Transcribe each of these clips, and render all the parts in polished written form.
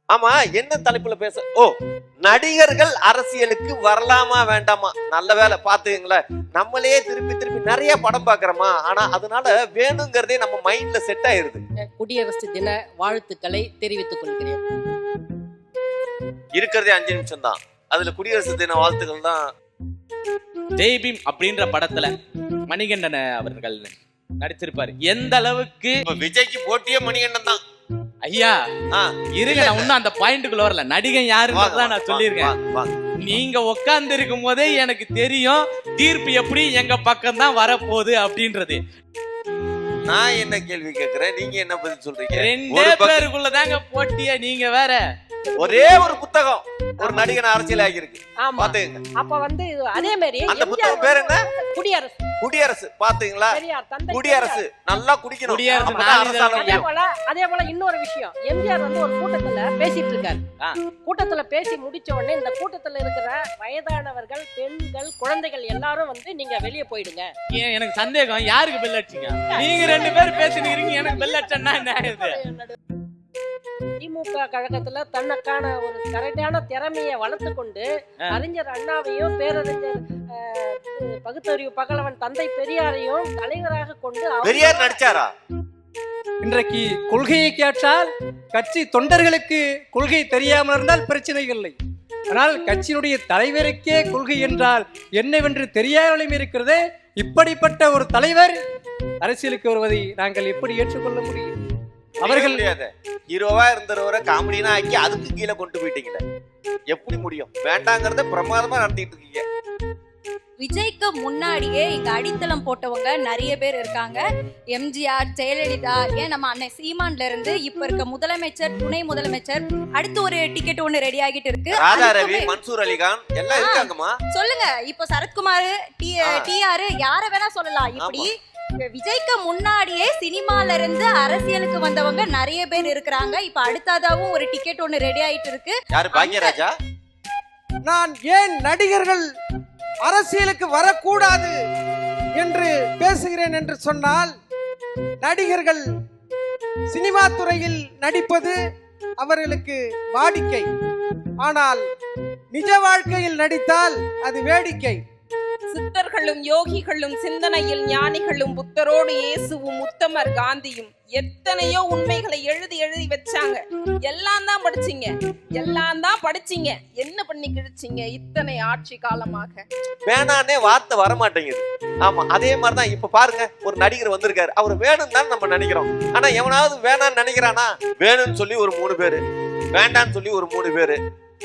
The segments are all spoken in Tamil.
ஆமா, என்ன தலைப்புல பேச? நடிகர்கள் அரசியலுக்கு வரலாமா வேண்டாமா? நல்ல வேலை பாத்துக்கங்களேன். நம்மளே திருப்பி திருப்பி நிறைய படம் பாக்குறோமா, ஆனா அதனால வேணுங்கிறதே நம்ம மைண்ட்ல செட் ஆயிருது. குடியரசு தின வாழ்த்துக்களை தெரிவித்துக் கொள்கிறேன். இருக்கிறதே 5 நிமிஷம் தான், அதுல குடியரசு தின வாழ்த்துக்கள் தான். ஜெய்பீம் அப்படின்ற படத்துல மணிகண்டன் அவர்கள் நடிச்சிருப்பாரு. எந்த அளவுக்கு விஜய்க்கு போட்டியே மணிகண்டன் தான். ஐயா இருங்க, நான் இன்னும் அந்த பாயிண்ட்டுக்குள்ள வரல. நடிகன் யாருன்னு நான் சொல்லியிருக்கேன். நீங்க உட்கார்ந்து இருக்கும் போதே எனக்கு தெரியும் தீர்ப்பு எப்படி எங்க பக்கம் தான் வரப்போகுது அப்படின்றது. நான் என்ன கேள்வி கேட்கிறேன், நீங்க என்ன பதில் சொல்றீங்க? 2 பேருக்குள்ளதாங்க போட்டியா? நீங்க வேற ஒரே ஒரு புத்தகம் ஒரு நடிகன் அரசியல் ஆகியிருக்கு. பாத்துங்க. அப்ப வந்து அதே மாதிரி அந்த புத்தகம் பேர் என்ன? குடியரசு. குடியரசு. பாத்தீங்களா? குடியரசு நல்லா குடிக்கணும். அதே போல இன்னொரு விஷயம், எம்ஜிஆர் வந்து ஒரு கூட்டத்துல பேசிட்டு இருக்காரு. கூட்டத்துல பேசி முடிச்ச உடனே இந்த கூட்டத்துல இருக்கிற வயதானவர்கள், பெண்கள், குழந்தைகள் எல்லாரும் வந்து நீங்க வெளியே போயிடுங்க. எனக்கு சந்தேகம், யாருக்கு பெல் அடிச்சீங்க? நீங்க 2 பேரும் பேசினீங்க, எனக்கு பெல் அடிச்சா என்ன ஆகுது? திமுக கழகத்துல தனக்கான ஒரு கரெக்டான திறமையை வளர்த்து கொண்டு அறிஞர் அண்ணாவையும் பேரறிஞர் பகுத்தறிவு பகலவன் தந்தை பெரியாரையும் தலைவராக கொண்டு பெரியார் நடிச்சாரா? இன்றைக்கு கொள்கையை கேட்டால் கட்சி தொண்டர்களுக்கு கொள்கை தெரியாமல் இருந்தால் பிரச்சனை இல்லை. ஆனால் கட்சியினுடைய தலைவருக்கே கொள்கை என்றால் என்னவென்று தெரியாமலும் இருக்கிறது. இப்படிப்பட்ட ஒரு தலைவர் அரசியலுக்கு வருவதை நாங்கள் எப்படி ஏற்றுக்கொள்ள முடியும்? அவர்கள் ஹீரோவா இருந்தவரை காமெடினா ஆக்கி அதுக்கு கீழே கொண்டு போயிட்டீங்களே, எப்படி முடியும்? வேண்டாங்கிறத பிரமாதமா நடத்திட்டு இருக்கீங்க. விஜய்க்கு முன்னாடியே இங்க அடித்தளம் போட்டவங்க நிறைய பேர் இருக்காங்க. எம்ஜிஆர், ஜெயலலிதா, ஏன் நம்ம அண்ணன் சீமான்ல இருந்து இப்ப இருக்க முதலமைச்சர், துணை முதலமைச்சர், அடுத்து ஒரு டிக்கெட் ஒண்ணு ரெடி ஆகிட்டு இருக்கு. ராதா ரவி, மன்சூர் அலிகான் எல்லாம் இருக்காங்கம்மா. சொல்லுங்க, இப்ப சரத்குமார், டிஆர், யார வேணா சொல்லலாம். இப்படி விஜய்க்கு முன்னாடியே சினிமால இருந்து அரசியலுக்கு வந்தவங்க நிறைய பேர் இருக்கிறாங்க. இப்ப அடுத்ததாவும் ஒரு டிக்கெட் ஒண்ணு ரெடி ஆயிட்டு இருக்கு. யாரு? பாக்யராஜா. நான் ஏன் நடிகர்கள் அரசியலுக்கு வரக்கூடாது என்று பேசுகிறேன் என்று சொன்னால், நடிகர்கள் சினிமா துறையில் நடிப்பது அவர்களுக்கு வாடிக்கை. ஆனால் நிஜ வாழ்க்கையில் நடித்தால் அது வேடிக்கை. சித்தர்களும் யோகிகளும் சிந்தனையில் ஞானிகளும் புத்தரோடு இயேசுவும் உத்தமர் காந்தியும் எத்தனையோ உண்மைகளை எழுதி எழுதி வச்சாங்க. எல்லாம் தான் படிச்சீங்க, எல்லாம் தான் படிச்சீங்க, என்ன பண்ணி கிழிச்சீங்க இத்தனை ஆட்சி காலமாக? வேணானே வார்த்தை வரமாட்டேங்குது. ஆமா, அதே மாதிரிதான் இப்ப பாருங்க, ஒரு நடிகர் வந்திருக்காரு, அவர் வேணும்னு தான் நம்ம நினைக்கிறோம். ஆனா எவனாவது வேணான்னு நினைக்கிறானா? வேணும்னு சொல்லி ஒரு 3 பேரு, வேண்டான்னு சொல்லி ஒரு 3 பேரு,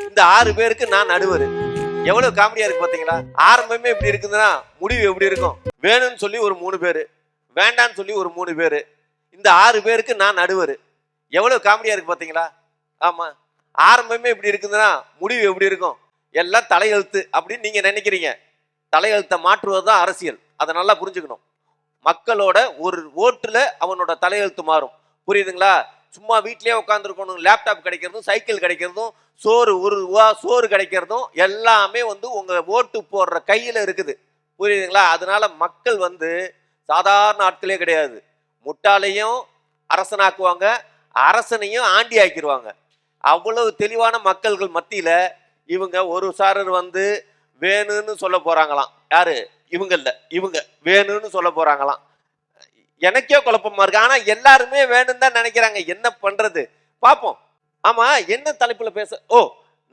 இந்த 6 பேருக்கு நான் நடுவர். எவ்வளவு காமெடியா இருக்கு பாத்தீங்களா? ஆரம்பமே இப்படி இருக்குதுன்னா முடிவு எப்படி இருக்கும்? வேணும்னு சொல்லி ஒரு 3 பேரு, வேண்டான்னு சொல்லி ஒரு 3 பேரு, இந்த 6 பேருக்கு நான் நடுவர். எவ்வளவு காமெடியா இருக்கு பாத்தீங்களா? ஆமா, ஆரம்பமே இப்படி இருக்குதுன்னா முடிவு எப்படி இருக்கும்? எல்லாம் தலையெழுத்து அப்படின்னு நீங்க நினைக்கிறீங்க. தலையெழுத்தை மாற்றுவதுதான் அரசியல். அதை நல்லா புரிஞ்சுக்கணும். மக்களோட ஒரு ஓட்டுல அவனோட தலையெழுத்து மாறும். புரியுதுங்களா? சும்மா வீட்லயே உட்காந்துருக்கணும், லேப்டாப் கிடைக்கிறதும், சைக்கிள் கிடைக்கிறதும், சோறு கிடைக்கிறதும் எல்லாமே வந்து உங்க ஓட்டு போடுற கையில இருக்குது. புரியுதுங்களா? அதனால மக்கள் வந்து சாதாரண ஆட்களே கிடையாது. முட்டாளையும் அரசனாக்குவாங்க, அரசனையும் ஆண்டி ஆக்கிடுவாங்க. அவ்வளவு தெளிவான மக்கள்கள் மத்தியில இவங்க ஒரு சாரர் வந்து வேணும்னு சொல்ல போறாங்களாம். யாரு? இவங்க இல்ல, இவங்க வேணும்னு சொல்ல போறாங்களாம். எனக்கே குழப்பமா இருக்கு. ஆனா எல்லாருமே வேணும்னு தான் நினைக்கிறாங்க. என்ன பண்றது? பாப்போம். ஆமா, என்ன தலைப்புல பேச?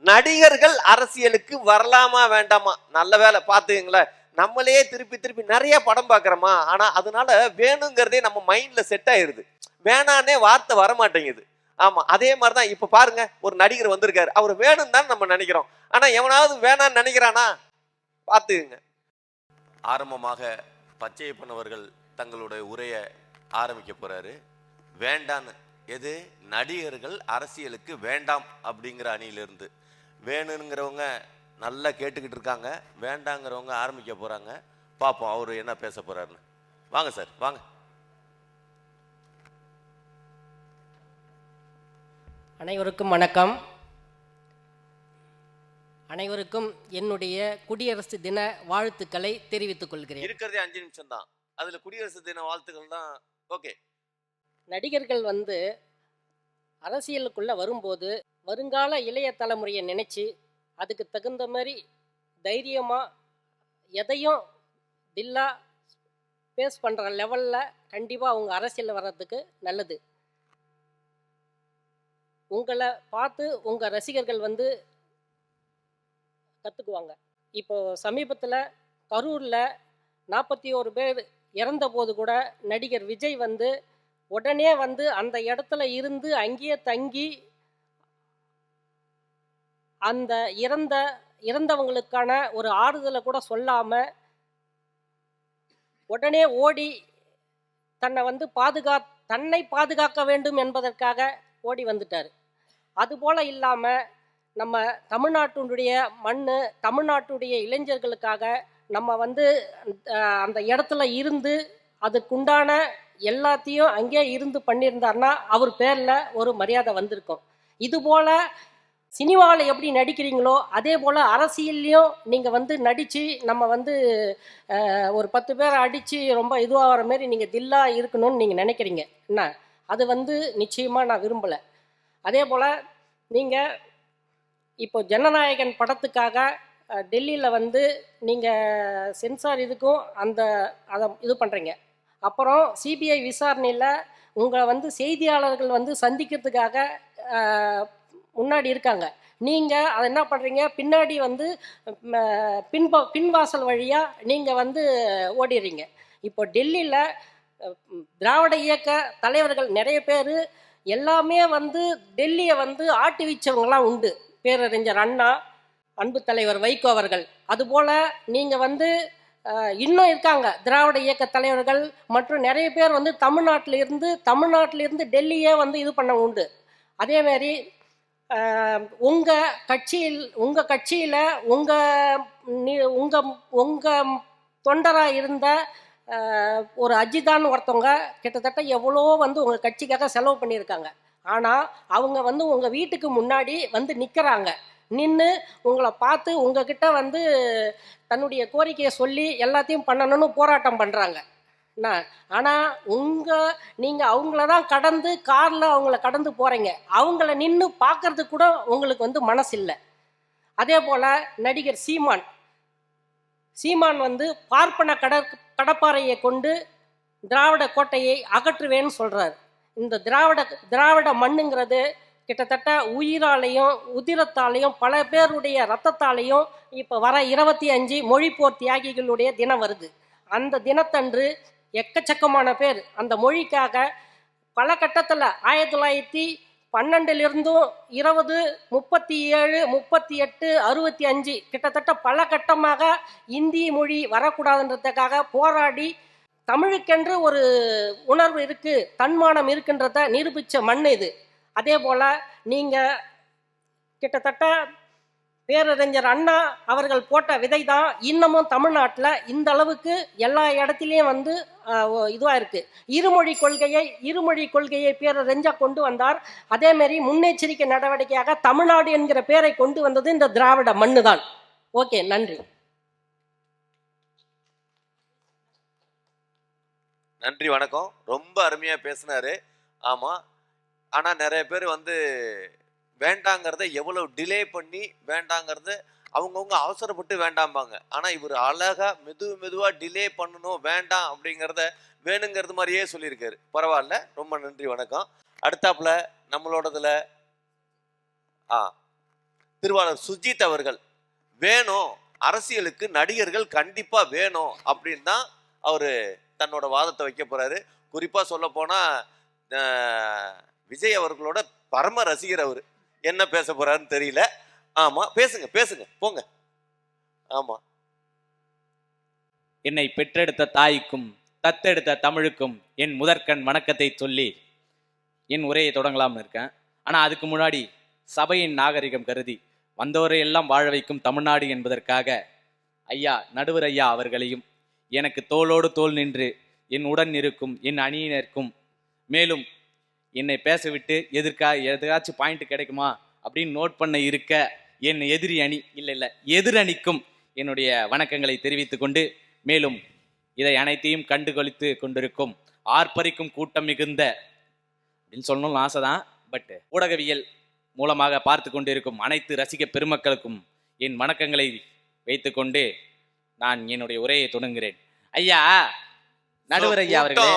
நடிகர்கள் அரசியலுக்கு வரலாமா வேண்டாமா? நல்ல வேலை பாத்துக்கங்களேன். நம்மளே திருப்பி திருப்பி நிறைய படம் பாக்குறோமா, ஆனா அதனால வேணுங்கிறதே நம்ம மைண்ட்ல செட் ஆயிருது. வேணானே வார்த்தை வரமாட்டேங்குது. ஆமா, அதே மாதிரிதான் இப்ப பாருங்க, ஒரு நடிகர் வந்திருக்காரு, அவர் வேணும் தான் நம்ம நினைக்கிறோம். ஆனா எவனாவது வேணான்னு நினைக்கிறானா? பாத்துக்குங்க. ஆரம்பமாக பச்சையப்பன் அவர்கள் தங்களுடைய உரையை ஆரம்பிக்க போறாரு. வேண்டான்னு எது? நடிகர்கள் அரசியலுக்கு வேண்டாம் அப்படிங்கிற அணியிலிருந்து. வேணுங்கிறவங்க நல்லா கேட்டுக்கிட்டு இருக்காங்க, வேண்டாங்கிறவங்க ஆரம்பிக்க போறாங்க. பார்ப்போம் அவரு என்ன பேச போறாருன்னு. வாங்க சார், வாங்க. அனைவருக்கும் வணக்கம். அனைவருக்கும் என்னுடைய குடியரசு தின வாழ்த்துக்களை தெரிவித்துக் கொள்கிறேன். இருக்கிறதே 5 நிமிஷம் தான், அதுல குடியரசு தின வாழ்த்துக்கள் தான். ஓகே. நடிகர்கள் வந்து அரசியலுக்குள்ள வரும்போது வருங்கால இளைய தலைமுறையை நினச்சி அதுக்கு தகுந்த மாதிரி தைரியமாக எதையும் தில்லா ஃபேஸ் பண்ணுற லெவலில் கண்டிப்பாக அவங்க அரசியலில் வர்றதுக்கு நல்லது. உங்களை பார்த்து உங்கள் ரசிகர்கள் வந்து கற்றுக்குவாங்க. இப்போ சமீபத்தில் கரூரில் 41 பேர் இறந்த போது கூட நடிகர் விஜய் வந்து உடனே வந்து அந்த இடத்துல இருந்து அங்கேயே தங்கி அந்த இறந்தவங்களுக்கான ஒரு ஆறுதலை கூட சொல்லாமல் உடனே ஓடி தன்னை வந்து தன்னை பாதுகாக்க வேண்டும் என்பதற்காக ஓடி வந்துட்டார். அதுபோல் இல்லாமல் நம்ம தமிழ்நாட்டுடைய தமிழ்நாட்டுடைய இளைஞர்களுக்காக நம்ம வந்து அந்த இடத்துல இருந்து அதுக்குண்டான எல்லாத்தையும் அங்கே இருந்து பண்ணியிருந்தாருன்னா அவர் பேரில் ஒரு மரியாதை வந்திருக்கும். இதுபோல் சினிமாவில் எப்படி நடிக்கிறீங்களோ அதே போல் அரசியல்லையும் நீங்கள் வந்து நடித்து நம்ம வந்து ஒரு 10 பேரை அடித்து ரொம்ப இதுவாகிற மாரி நீங்கள் தில்லா இருக்கணும்னு நீங்கள் நினைக்கிறீங்க என்ன, அது வந்து நிச்சயமாக நான் விரும்பலை. அதே போல் நீங்கள் இப்போ ஜனநாயகன் படத்துக்காக டெல்லியில் வந்து நீங்கள் சென்சார் இதுக்கும் அதை இது பண்ணுறீங்க. அப்புறம் சிபிஐ விசாரணையில் உங்களை வந்து செய்தியாளர்கள் வந்து சந்திக்கிறதுக்காக முன்னாடி இருக்காங்க. நீங்கள் அதை என்ன பண்ணுறீங்க, பின்னாடி வந்து பின்வாசல் வழியாக நீங்கள் வந்து ஓடிடுறீங்க. இப்போ டெல்லியில் திராவிட இயக்க தலைவர்கள் நிறைய பேர் எல்லாமே வந்து டெல்லியை வந்து ஆட்டி வச்சவங்களாம் உண்டு. பேரறிஞர் அண்ணா, அன்பு தலைவர் வைகோ அவர்கள், அதுபோல் நீங்கள் வந்து இன்னும் இருக்காங்க திராவிட இயக்க தலைவர்கள் மற்றும் நிறைய பேர் வந்து தமிழ்நாட்டிலிருந்து டெல்லியே வந்து இது பண்ண உண்டு. அதேமாரி உங்கள் கட்சியில் உங்கள் தொண்டராக இருந்த ஒரு அஜிதான்னு ஒருத்தவங்க கிட்டத்தட்ட எவ்வளோ வந்து உங்கள் கட்சிக்காக செலவு பண்ணியிருக்காங்க. ஆனால் அவங்க வந்து உங்கள் வீட்டுக்கு முன்னாடி வந்து நிற்கிறாங்க, நின்று உங்களை பார்த்து உங்ககிட்ட வந்து தன்னுடைய கோரிக்கையை சொல்லி எல்லாத்தையும் பண்ணணும்னு போராட்டம் பண்ணுறாங்க. என்ன, ஆனால் நீங்கள் அவங்கள தான் கடந்து காரில் அவங்கள கடந்து போகிறீங்க, அவங்கள நின்று பார்க்கறதுக்கு கூட உங்களுக்கு வந்து மனசு இல்லை. அதே போல் நடிகர் சீமான் வந்து பார்ப்பன கடப்பாறையை கொண்டு திராவிட கோட்டையை அகற்றுவேன்னு சொல்கிறார். இந்த திராவிட மண்ணுங்கிறது கிட்டத்தட்ட உயிராலையும் உதிரத்தாலையும் பல பேருடைய ரத்தத்தாலையும் இப்போ வர 25 மொழிப்போர் தியாகிகளுடைய தினம் வருது. அந்த தினத்தன்று எக்கச்சக்கமான பேர் அந்த மொழிக்காக பல கட்டத்தில் 1912 20, 37, 38, 65 கிட்டத்தட்ட பல கட்டமாக இந்தி மொழி வரக்கூடாதுன்றதுக்காக போராடி தமிழுக்கென்று ஒரு உணர்வு இருக்குது, தன்மானம் இருக்குன்றத நிரூபித்த மண் இது. அதே போல் நீங்கள் கிட்டத்தட்ட பேரறிஞர் அண்ணா அவர்கள் போட்ட விதை தான் இன்னமும் தமிழ்நாட்டில் இந்த அளவுக்கு எல்லா இடத்துலையும் வந்து இதுவாக இருக்குது. இருமொழி கொள்கையை பேரறிஞர் கொண்டு வந்தார். அதேமாரி முன்னெச்சரிக்கை நடவடிக்கையாக தமிழ்நாடு என்கிற பேரை கொண்டு வந்தது இந்த திராவிட மண்ணு தான். ஓகே, நன்றி. நன்றி, வணக்கம். ரொம்ப அருமையாக பேசினாரு. ஆமாம், ஆனால் நிறைய பேர் வந்து வேண்டாங்கிறத எவ்வளோ டிலே பண்ணி வேண்டாங்கிறத அவங்கவுங்க அவசரப்பட்டு வேண்டாம்பாங்க. ஆனால் இவர் அழகாக மெதுவாக டிலே பண்ணணும் வேண்டாம் அப்படிங்கிறத வேணுங்கிறது மாதிரியே சொல்லியிருக்காரு. பரவாயில்ல, ரொம்ப நன்றி, வணக்கம். அடுத்தாப்புல நம்மளோடதுல திருவாளர் சுஜித் அவர்கள், வேணும் அரசியலுக்கு நடிகர்கள் கண்டிப்பாக வேணும் அப்படின்னு தான் அவர் தன்னோட வாதத்தை வைக்க போகிறாரு. குறிப்பாக சொல்ல போனால் விஜய் அவர்களோட பரம ரசிகர் அவர். என்ன பேச போறாருன்னு தெரியல. ஆமா, பேசுங்க போங்க. ஆமா, என்னை பெற்றெடுத்த தாய்க்கும் தத்தெடுத்த தமிழுக்கும் என் முதற்கண் வணக்கத்தை சொல்லி என் உரையை தொடங்கலாம்னு இருக்கேன். ஆனா அதுக்கு முன்னாடி சபையின் நாகரிகம் கருதி வந்தவரை எல்லாம் வாழ வைக்கும் தமிழ்நாடு என்பதற்காக ஐயா நடுவர் ஐயா அவர்களையும் எனக்கு தோளோடு தோள் நின்று என் உடன் இருக்கும் என் அணியினருக்கும், மேலும் என்னை பேச விட்டு எதாச்சும் பாயிண்ட் கிடைக்குமா அப்படின்னு நோட் பண்ண இருக்க என் எதிரணிக்கும் என்னுடைய வணக்கங்களை தெரிவித்துக் கொண்டு, மேலும் இதை அனைத்தையும் கண்டுகளித்து கொண்டிருக்கும் ஆர்ப்பரிக்கும் கூட்டம் மிகுந்த அப்படின்னு சொல்லணும்னு ஆசைதான், பட் ஊடகவியல் மூலமாக பார்த்து கொண்டிருக்கும் அனைத்து ரசிக பெருமக்களுக்கும் என் வணக்கங்களை வைத்துக்கொண்டு நான் என்னுடைய உரையை தொடங்குகிறேன். ஐயா, நடுவர் ஐயா அவர்களே,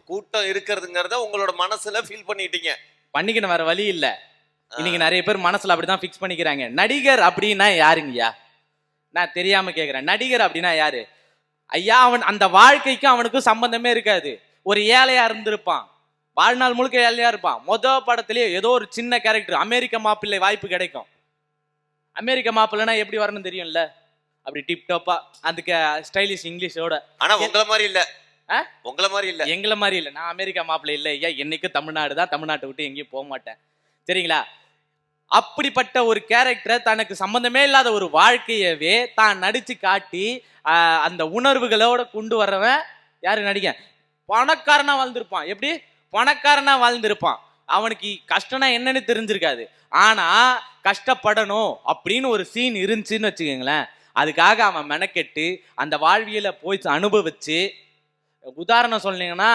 கூட்டம் இருக்கிறதுங்கிறத உங்களோட மனசுல ஃபீல் பண்ணிட்டீங்க. பண்ணிக்கணும், வேற வழி இல்ல. இன்னைக்கு நிறைய பேர் மனசுல அப்படிதான் ஃபிக்ஸ் பண்ணிக்கிறாங்க. நடிகர் அப்படின்னா யாருங்கய்யா? நான் தெரியாம கேக்குறேன். நடிகர் அப்படின்னா யாரு ஐயா? அவன் அந்த வாழ்க்கைக்கு அவனுக்கும் சம்பந்தமே இருக்காது. ஒரு ஏழையா இருந்திருப்பான், வாழ்நாள் முழுக்க ஏழையா இருப்பான். படத்திலேயே ஏதோ ஒரு சின்ன கேரக்டர், அமெரிக்க மாப்பிள்ளை வாய்ப்பு கிடைக்கும். அமெரிக்க மாப்பிள்ளைனா எப்படி வரணும்னு தெரியும்ல, அப்படி டிப் டாப்பா அதுக்கு ஸ்டைலிஷ் இங்கிலீஷோட. ஆனா உங்கள மாதிரி இல்ல, உங்கள மாதிரி இல்ல, எங்களை மாதிரி இல்ல. நான் அமெரிக்கா மாப்பிள்ளை இல்லை ஐயா. என்னைக்கும் தமிழ்நாடு தான், தமிழ்நாட்டை விட்டு எங்கேயும் போக மாட்டேன், சரிங்களா? அப்படிப்பட்ட ஒரு கேரக்டரை, தனக்கு சம்பந்தமே இல்லாத ஒரு வாழ்க்கையவே தான் நடிச்சு காட்டி அந்த உணர்வுகளோட கொண்டு வர்றவன் யாரு? நடிகன். பணக்காரனா வாழ்ந்திருப்பான். எப்படி பணக்காரனா வாழ்ந்திருப்பான்? அவனுக்கு கஷ்டம்னா என்னன்னு தெரிஞ்சிருக்காது. ஆனா கஷ்டப்படணும் அப்படின்னு ஒரு சீன் இருந்துச்சுன்னு வச்சுக்கோங்களேன், அதுக்காக அவன் மெனக்கெட்டு அந்த வாழ்வியலை போய் அனுபவிச்சு. உதாரணம் சொன்னீங்கன்னா,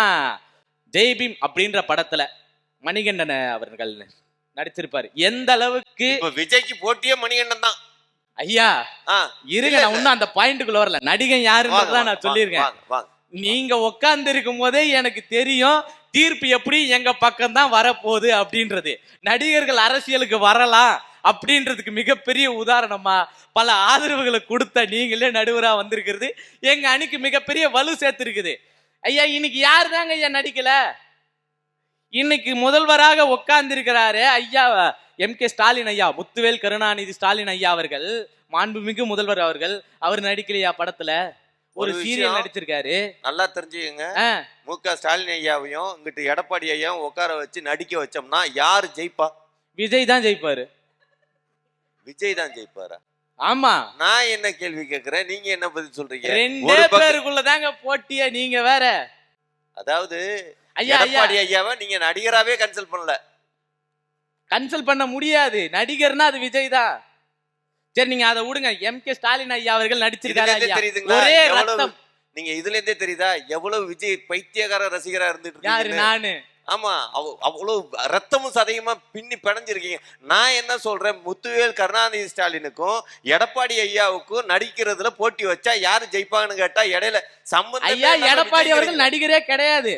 ஜெய்பீம் அப்படின்ற படத்துல மணிகண்டன் அவர்கள் நடிச்சிருப்பாரு. எந்த அளவுக்கு விஜய்க்கு போட்டியே மணிகண்டன் தான் ஐயா. இருங்க, நான் இன்னும் அந்த பாயிண்ட்டுக்குள்ள வரல. நடிகன் யாருன்றதான் நான் சொல்லியிருக்கேன். நீங்க உட்கார்ந்து இருக்கும் போதே எனக்கு தெரியும் தீர்ப்பு எப்படி எங்க பக்கம் தான் வரப்போகுது அப்படின்றது. நடிகர்கள் அரசியலுக்கு வரலாம் அப்படின்றதுக்கு மிகப்பெரிய உதாரணமா பல ஆதரவுகளை கொடுத்த நீங்களே நடுவரா வந்திருக்கிறது எங்க அணிக்கு மிகப்பெரிய வலு சேர்த்திருக்குது. ஐயா, இன்னைக்கு யாரு தாங்க ஐயா நடிக்கல? இன்னைக்கு முதல்வராக உட்கார்ந்து இருக்கிறாரு ஐயா MK ஸ்டாலின் ஐயா, முத்துவேல் கருணாநிதி ஸ்டாலின் ஐயா அவர்கள், மாண்புமிகு முதல்வர் அவர்கள். அவர் நடிக்கலையா படத்துல? ஒரு சீரியல் நடிச்சிருக்காரு. நல்லா தெரிஞ்சுக்கங்க. MK ஸ்டாலின் ஐயாவையும் இங்கிட்டு எடப்பாடி ஐயாவும் உட்கார வச்சு நடிக்க வச்சோம்னா யாரு ஜெயிப்பா? விஜய் தான் ஜெயிப்பாரு. விஜய் தான் ஜெயிப்பாரா? ஆமா. நான் என்ன கேள்வி கேக்குறேன், நீங்க என்ன பதில் சொல்றீங்க? ரெண்டே பேருக்குள்ளதாங்க போட்டியே, நீங்க வேற. அதாவது எடப்பாடி ஐயாவை நீங்க நடிகராவே கன்சல்ட் பண்ணல. கன்சல்ட் பண்ண முடியாது. நடிகர்னா அது விஜய் தான். சரி, நீங்க அதை விடுங்க. MK ஸ்டாலின் ஐயா அவர்கள் நடிச்சிருக்காரு. ஒரே ரத்தம். நீங்க இதுல இருந்தே தெரியுதா எவ்வளவு விஜய் பைத்தியக்கார ரசிகரா இருந்துட்டு? யாரு? நானு. ஆமா, அவ்வளவு ரத்தமும் சதையுமா பின்னி பிணைஞ்சிருக்கீங்க. நான் என்ன சொல்றேன், முத்துவேல் கருணாநிதி ஸ்டாலினுக்கும் எடப்பாடி ஐயாவுக்கும் நடிக்கிறதுல போட்டி வச்சா யாரு ஜெயிப்பாங்கன்னு கேட்டா இடையில சம்பந்தம். ஐயா, எடப்பாடி அவர்கள் நடிகரே கிடையாது.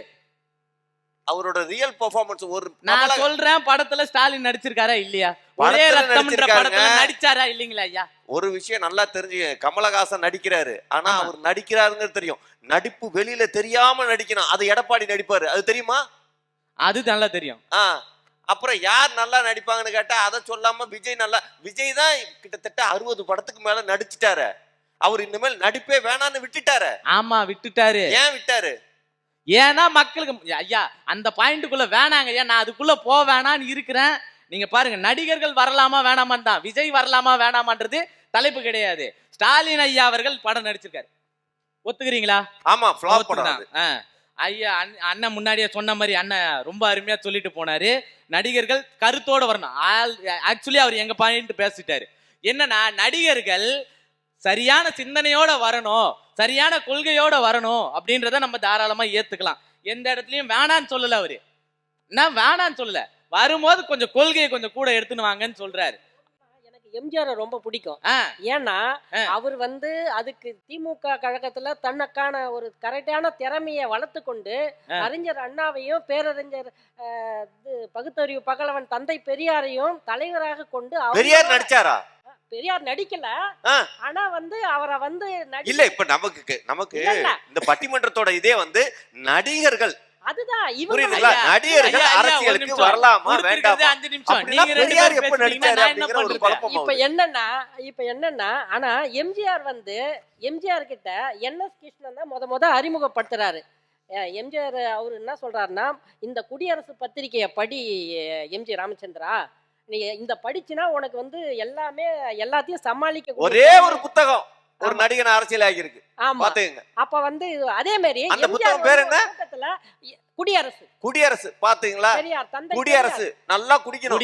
அவரோட ரியல் பெர்ஃபார்மன்ஸ் ஒரு நான் சொல்றேன். படத்துல ஸ்டாலின் நடிச்சிருக்காரா இல்லையா? ஒரே ரத்தம்ன்ற படத்துல நடிச்சாரா இல்லீங்களா ஐயா? ஒரு விஷயம் நல்லா தெரிஞ்சு, கமலஹாசன் நடிக்கிறாரு, ஆனா அவர் நடிக்கிறாருன்னு தெரியும். நடிப்பு வெளியில தெரியாம நடிக்கணும், அது எடப்பாடி நடிப்பாரு, அது தெரியுமா? அது நல்லா தெரியும். அப்புறம் யார் நல்லா நடிப்பாங்கன்னு கேட்டா அதை சொல்லாம விஜய் நல்லா. விஜய் தான் கிட்டத்தட்ட 60 படத்துக்கு மேல நடிச்சுட்டாரு. அவர் இனிமேல் நடிப்பே வேணான்னு விட்டுட்டாரு. ஆமா, விட்டுட்டாரு. ஏன் விட்டாரு? ஏன்னா மக்களுக்கு ஐயா அந்த பாயிண்ட்டுக்குள்ள வேணாங்க ஐயா. நான் அதுக்குள்ள வேணான்னு இருக்கிறேன். நீங்க பாருங்க, நடிகர்கள் வரலாமா வேணாமான்னு தான். விஜய் வரலாமா வேணாமான்றது தலைப்பு கிடையாது. ஸ்டாலின் ஐயா அவர்கள் படம் நடிச்சிருக்காரு, ஒத்துக்கிறீங்களா? ஆமா, ஃப்ளாப் படம். ஐயா அண்ணன் முன்னாடியே சொன்ன மாதிரி அண்ணன் ரொம்ப அருமையா சொல்லிட்டு போனாரு. நடிகர்கள் கருத்தோட வரணும். ஆக்சுவலி அவர் எங்க பாயிண்ட் பேசிட்டாரு. என்னன்னா, நடிகர்கள் சரியான சிந்தனையோட வரணும், சரியான கொள்கையோட வரணும் அப்படின்றத நம்ம தாராளமா ஏத்துக்கலாம். எந்த இடத்துலயும் வேணான்னு சொல்லல அவரு. நான் வேணான்னு சொல்லல, வரும்போது கொஞ்சம் கொள்கையை கொஞ்சம் கூட எடுத்துன்னு வாங்கன்னு சொல்றாரு. எனக்கு எம்ஜிஆர் ரொம்ப பிடிக்கும். ஏன்னா அவர் அதுக்கு திமுக கழகத்துல தனக்கான ஒரு கரெக்டான திறமையை வளர்த்து கொண்டு அறிஞர் அண்ணாவையும் பேரறிஞர் பகுத்தறிவு பகலவன் தந்தை பெரியாரையும் தலைவராக கொண்டு. பெரியார் நடிச்சாரா? பெரியார் நடிக்கல, ஆனா அவரை இல்ல. இப்ப நமக்கு இந்த பட்டிமன்றத்தோட இதே நடிகர்கள். அதுதான் நடிகர்கள் அரசியலுக்கு வரலாமா வேண்டாமா? இப்ப என்னன்னா, ஆனா எம்ஜிஆர் கிட்ட NS கிருஷ்ணன் தான் முத அறிமுகப்படுத்துறாரு. எம்ஜிஆர் அவரு என்ன சொல்றாருன்னா, இந்த குடியரசு பத்திரிகையை படி எம்ஜி ராமச்சந்திரா, நீ இந்த படிச்சுனா உனக்கு எல்லாத்தையும் சமாளிக்க ஒரே ஒரு புத்தகம் ஒரு நடிகன் அரசியல் ஆகியிருக்கு. பாத்துங்க. அப்ப அதே மாதிரி அந்த புத்தகம் பேர் என்ன? குடியரசு. பாத்தீங்களா? குடியரசு நல்லா குடிக்கணும்.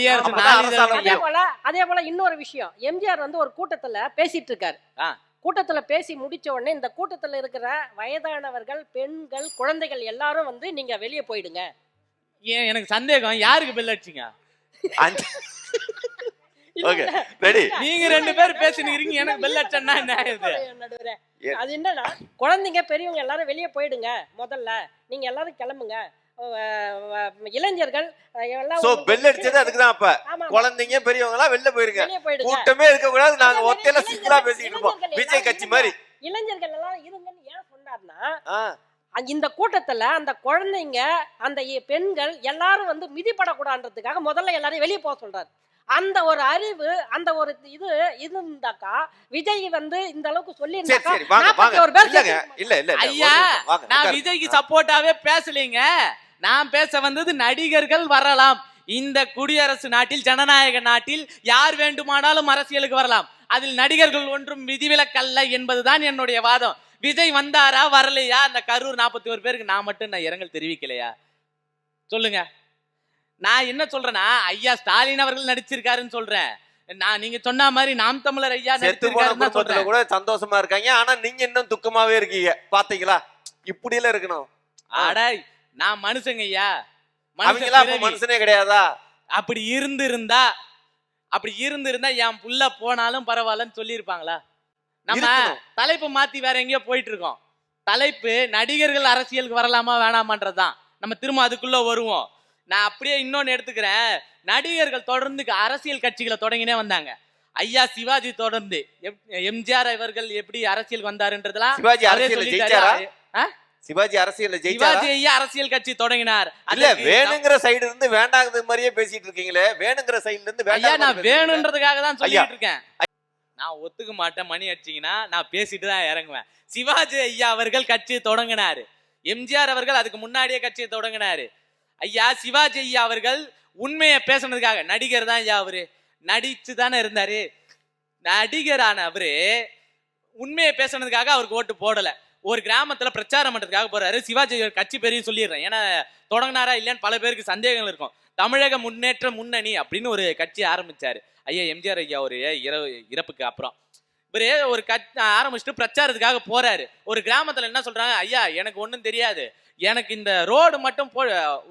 அதே போல இன்னொரு விஷயம், எம்ஜிஆர் ஒரு கூட்டத்துல பேசிட்டு இருக்காரு. கூட்டத்துல பேசி முடிச்ச உடனே இந்த கூட்டத்துல இருக்கிற வயதானவர்கள், பெண்கள், குழந்தைகள் எல்லாரும் நீங்க வெளியே போயிடுங்க. ஏன் எனக்கு சந்தேகம், யாருக்கு பெல் அடிச்சீங்க? Okay ready. நீங்க 2 பேர் பேசினீங்க, எனக்கு பெல் அடிச்சா என்ன ஆகுது? நடுவரே, அது என்னன்னா குழந்தைங்க பெரியவங்க எல்லாரும் வெளியே போயிடுங்க, முதல்ல நீங்க எல்லாரும் கிளம்புங்க, இளைஞர்கள் எல்லாம் சோ பெல் அடிச்சது அதுக்கு தான். அப்ப ஆமா, குழந்தைங்க பெரியவங்க எல்லாம் வெளில போயிருங்க, வெளியே போயிடுங்க. கூட்டமே இருக்க கூடாது, நாங்க ஒத்தையில சிம்பிளா பேசிட்டு இருப்போம், விஜய் கட்சி மாதிரி. இளைஞர்கள் எல்லாம் இருங்கன்னு ஏன் சொன்னார்னா, ஆ, இந்த கூட்டத்துல அந்த குழந்தைங்க அந்த பெண்கள் எல்லாரும் வந்து மிதிப்படக்கூடாதுன்றதுக்காக முதல்ல எல்லாரையும் வெளியே போக சொல்றாரு. அந்த ஒரு அறிவு, அந்த ஒரு இது இருந்தாக்கா விஜய் வந்து இந்த அளவுக்கு சொல்லி சரி சரி வாங்க வாங்க. இல்லங்க இல்ல இல்ல ஐயா, வாங்க. நான் விஜய்க்கு சப்போர்ட்டாவே பேசலீங்க. நான் பேச வந்தது நடிகர்கள் வரலாம். இந்த குடியரசு நாட்டில், ஜனநாயக நாட்டில் யார் வேண்டுமானாலும் அரசியலுக்கு வரலாம். அதில் நடிகர்கள் ஒன்றும் விதிவிலக்கல்ல என்பதுதான் என்னுடைய வாதம். விஜய் வந்தாரா வரலையா, அந்த கரூர் 41 பேருக்கு நான் மட்டும் நான் இரங்கல் தெரிவிக்கலையா சொல்லுங்க. நான் என்ன சொல்றேன்னா, ஐயா ஸ்டாலின் அவர்கள் நடிச்சிருக்காருன்னு சொல்றேன். நான் நீங்க சொன்ன மாதிரி நாம் தமிழர் ஐயா நடிச்சிருக்காருன்னு சொல்றேன். கூட சந்தோஷமா இருக்காங்க, ஆனா நீங்க இன்னும் துக்கமாவே இருக்கீங்க. பாத்தீங்களா, இப்படி எல்லாம் இருக்கணும். அட நான் மனுஷங்க ஐயா, அவங்களா அப்ப மனுஷனே கிடையாதா? அப்படி இருந்திருந்தா என் புள்ள போனாலும் பரவாயில்லன்னு சொல்லியிருப்பாங்களா? நம்ம தலைப்பு மாத்தி வேற எங்கேயோ போயிட்டு இருக்கோம். தலைப்பு நடிகர்கள் அரசியலுக்கு வரலாமா வேணாமான்றதுதான். நம்ம திரும்ப அதுக்குள்ள வருவோம். நான் அப்படியே இன்னொன்னு எடுத்துக்கிறேன். நடிகர்கள் தொடர்ந்து அரசியல் கட்சிகளை தொடங்கினே வந்தாங்க. ஐயா சிவாஜி தொடர்ந்து, எம்ஜிஆர் அவர்கள் எப்படி அரசியல் வந்தாருன்றதெல்லாம் சிவாஜி அரசியல் ஜெயிச்சாரா? சிவாஜி அரசியல் ஜெயிச்சாரா? சிவாஜி ஐயா அரசியல் கட்சி தொடங்கினார். இல்ல வேணுங்கிற சைடு இருந்து வேண்டாங்கிறது மாதிரியே பேசிட்டு இருக்கீங்களே. வேணுங்கிற சைடுல இருந்து ஐயா நான் வேணும்ன்றதுக்காக தான் சொல்லிட்டு இருக்கேன். நான் ஒத்துக்க மாட்டேன், மணி அடிச்சீங்கன்னா நான் பேசிட்டு தான் இறங்குவேன். சிவாஜி ஐயா அவர்கள் கட்சி தொடங்கினாரு. எம்ஜிஆர் அவர்கள் அதுக்கு முன்னாடியே கட்சியை தொடங்கினாரு. ஐயா சிவாஜி ஐயா அவர்கள் உண்மையை பேசுனதுக்காக, நடிகர் தான் ஐயா அவரு, நடிச்சு தானே இருந்தாரு. நடிகரான அவரு உண்மையை பேசுனதுக்காக அவருக்கு ஓட்டு போடல. ஒரு கிராமத்துல பிரச்சாரம் பண்றதுக்காக போறாரு. சிவாஜி கட்சி பெரிய சொல்லிடுறேன், ஏன்னா தொடங்கினாரா இல்லையான்னு பல பேருக்கு சந்தேகங்கள் இருக்கும். தமிழக முன்னேற்ற முன்னணி அப்படின்னு ஒரு கட்சி ஆரம்பிச்சாரு ஐயா எம்ஜிஆர் ஐயா ஒரு இறப்புக்கு அப்புறம். இவரு ஒரு கட்சி ஆரம்பிச்சுட்டு பிரச்சாரத்துக்காக போறாரு. ஒரு கிராமத்துல என்ன சொல்றாங்க, ஐயா எனக்கு ஒன்றும் தெரியாது, எனக்கு இந்த ரோடு மட்டும்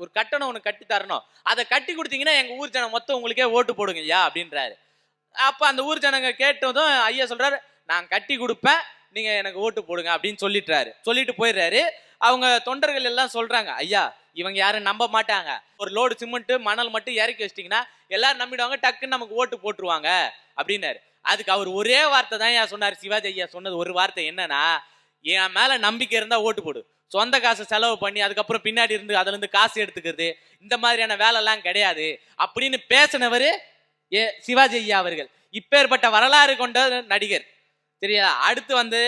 ஒரு கட்டணம் ஒன்று கட்டி தரணும், அதை கட்டி கொடுத்தீங்கன்னா எங்க ஊர் ஜனம் மொத்தம் உங்களுக்கே ஓட்டு போடுங்க ஐயா அப்படின்றாரு. அப்ப அந்த ஊர் ஜனங்க கேட்டதும் ஐயா சொல்றாரு, நான் கட்டி கொடுப்பேன், நீங்க எனக்கு ஓட்டு போடுங்க அப்படின்னு சொல்லிட்டு போயிடுறாரு. அவங்க தொண்டர்கள் எல்லாம் சொல்றாங்க, ஐயா இவங்க யாரும் நம்ப மாட்டாங்க, ஒரு லோடு சிமெண்ட் மணல் மட்டும் இறக்கி வச்சிட்டீங்கன்னா எல்லாரும் நம்பிடுவாங்க, டக்குன்னு நமக்கு ஓட்டு போட்டுருவாங்க அப்படின்னாரு. அதுக்கு அவர் ஒரே வார்த்தை தான் ஐயா சொன்னார். சிவாஜி ஐயா சொன்னது ஒரு வார்த்தை என்னன்னா, என் மேல நம்பிக்கை இருந்தா ஓட்டு போடு, சொந்த காசு செலவு பண்ணி அதுக்கப்புறம் பின்னாடி இருந்து அதுல இருந்து காசு எடுத்துக்கிறது இந்த மாதிரியான வேலை எல்லாம் கிடையாது அப்படின்னு பேசினவரு சிவாஜி ஐயா அவர்கள். இப்பேற்பட்ட வரலாறு கொண்ட நடிகர் சரியா. அடுத்து வந்து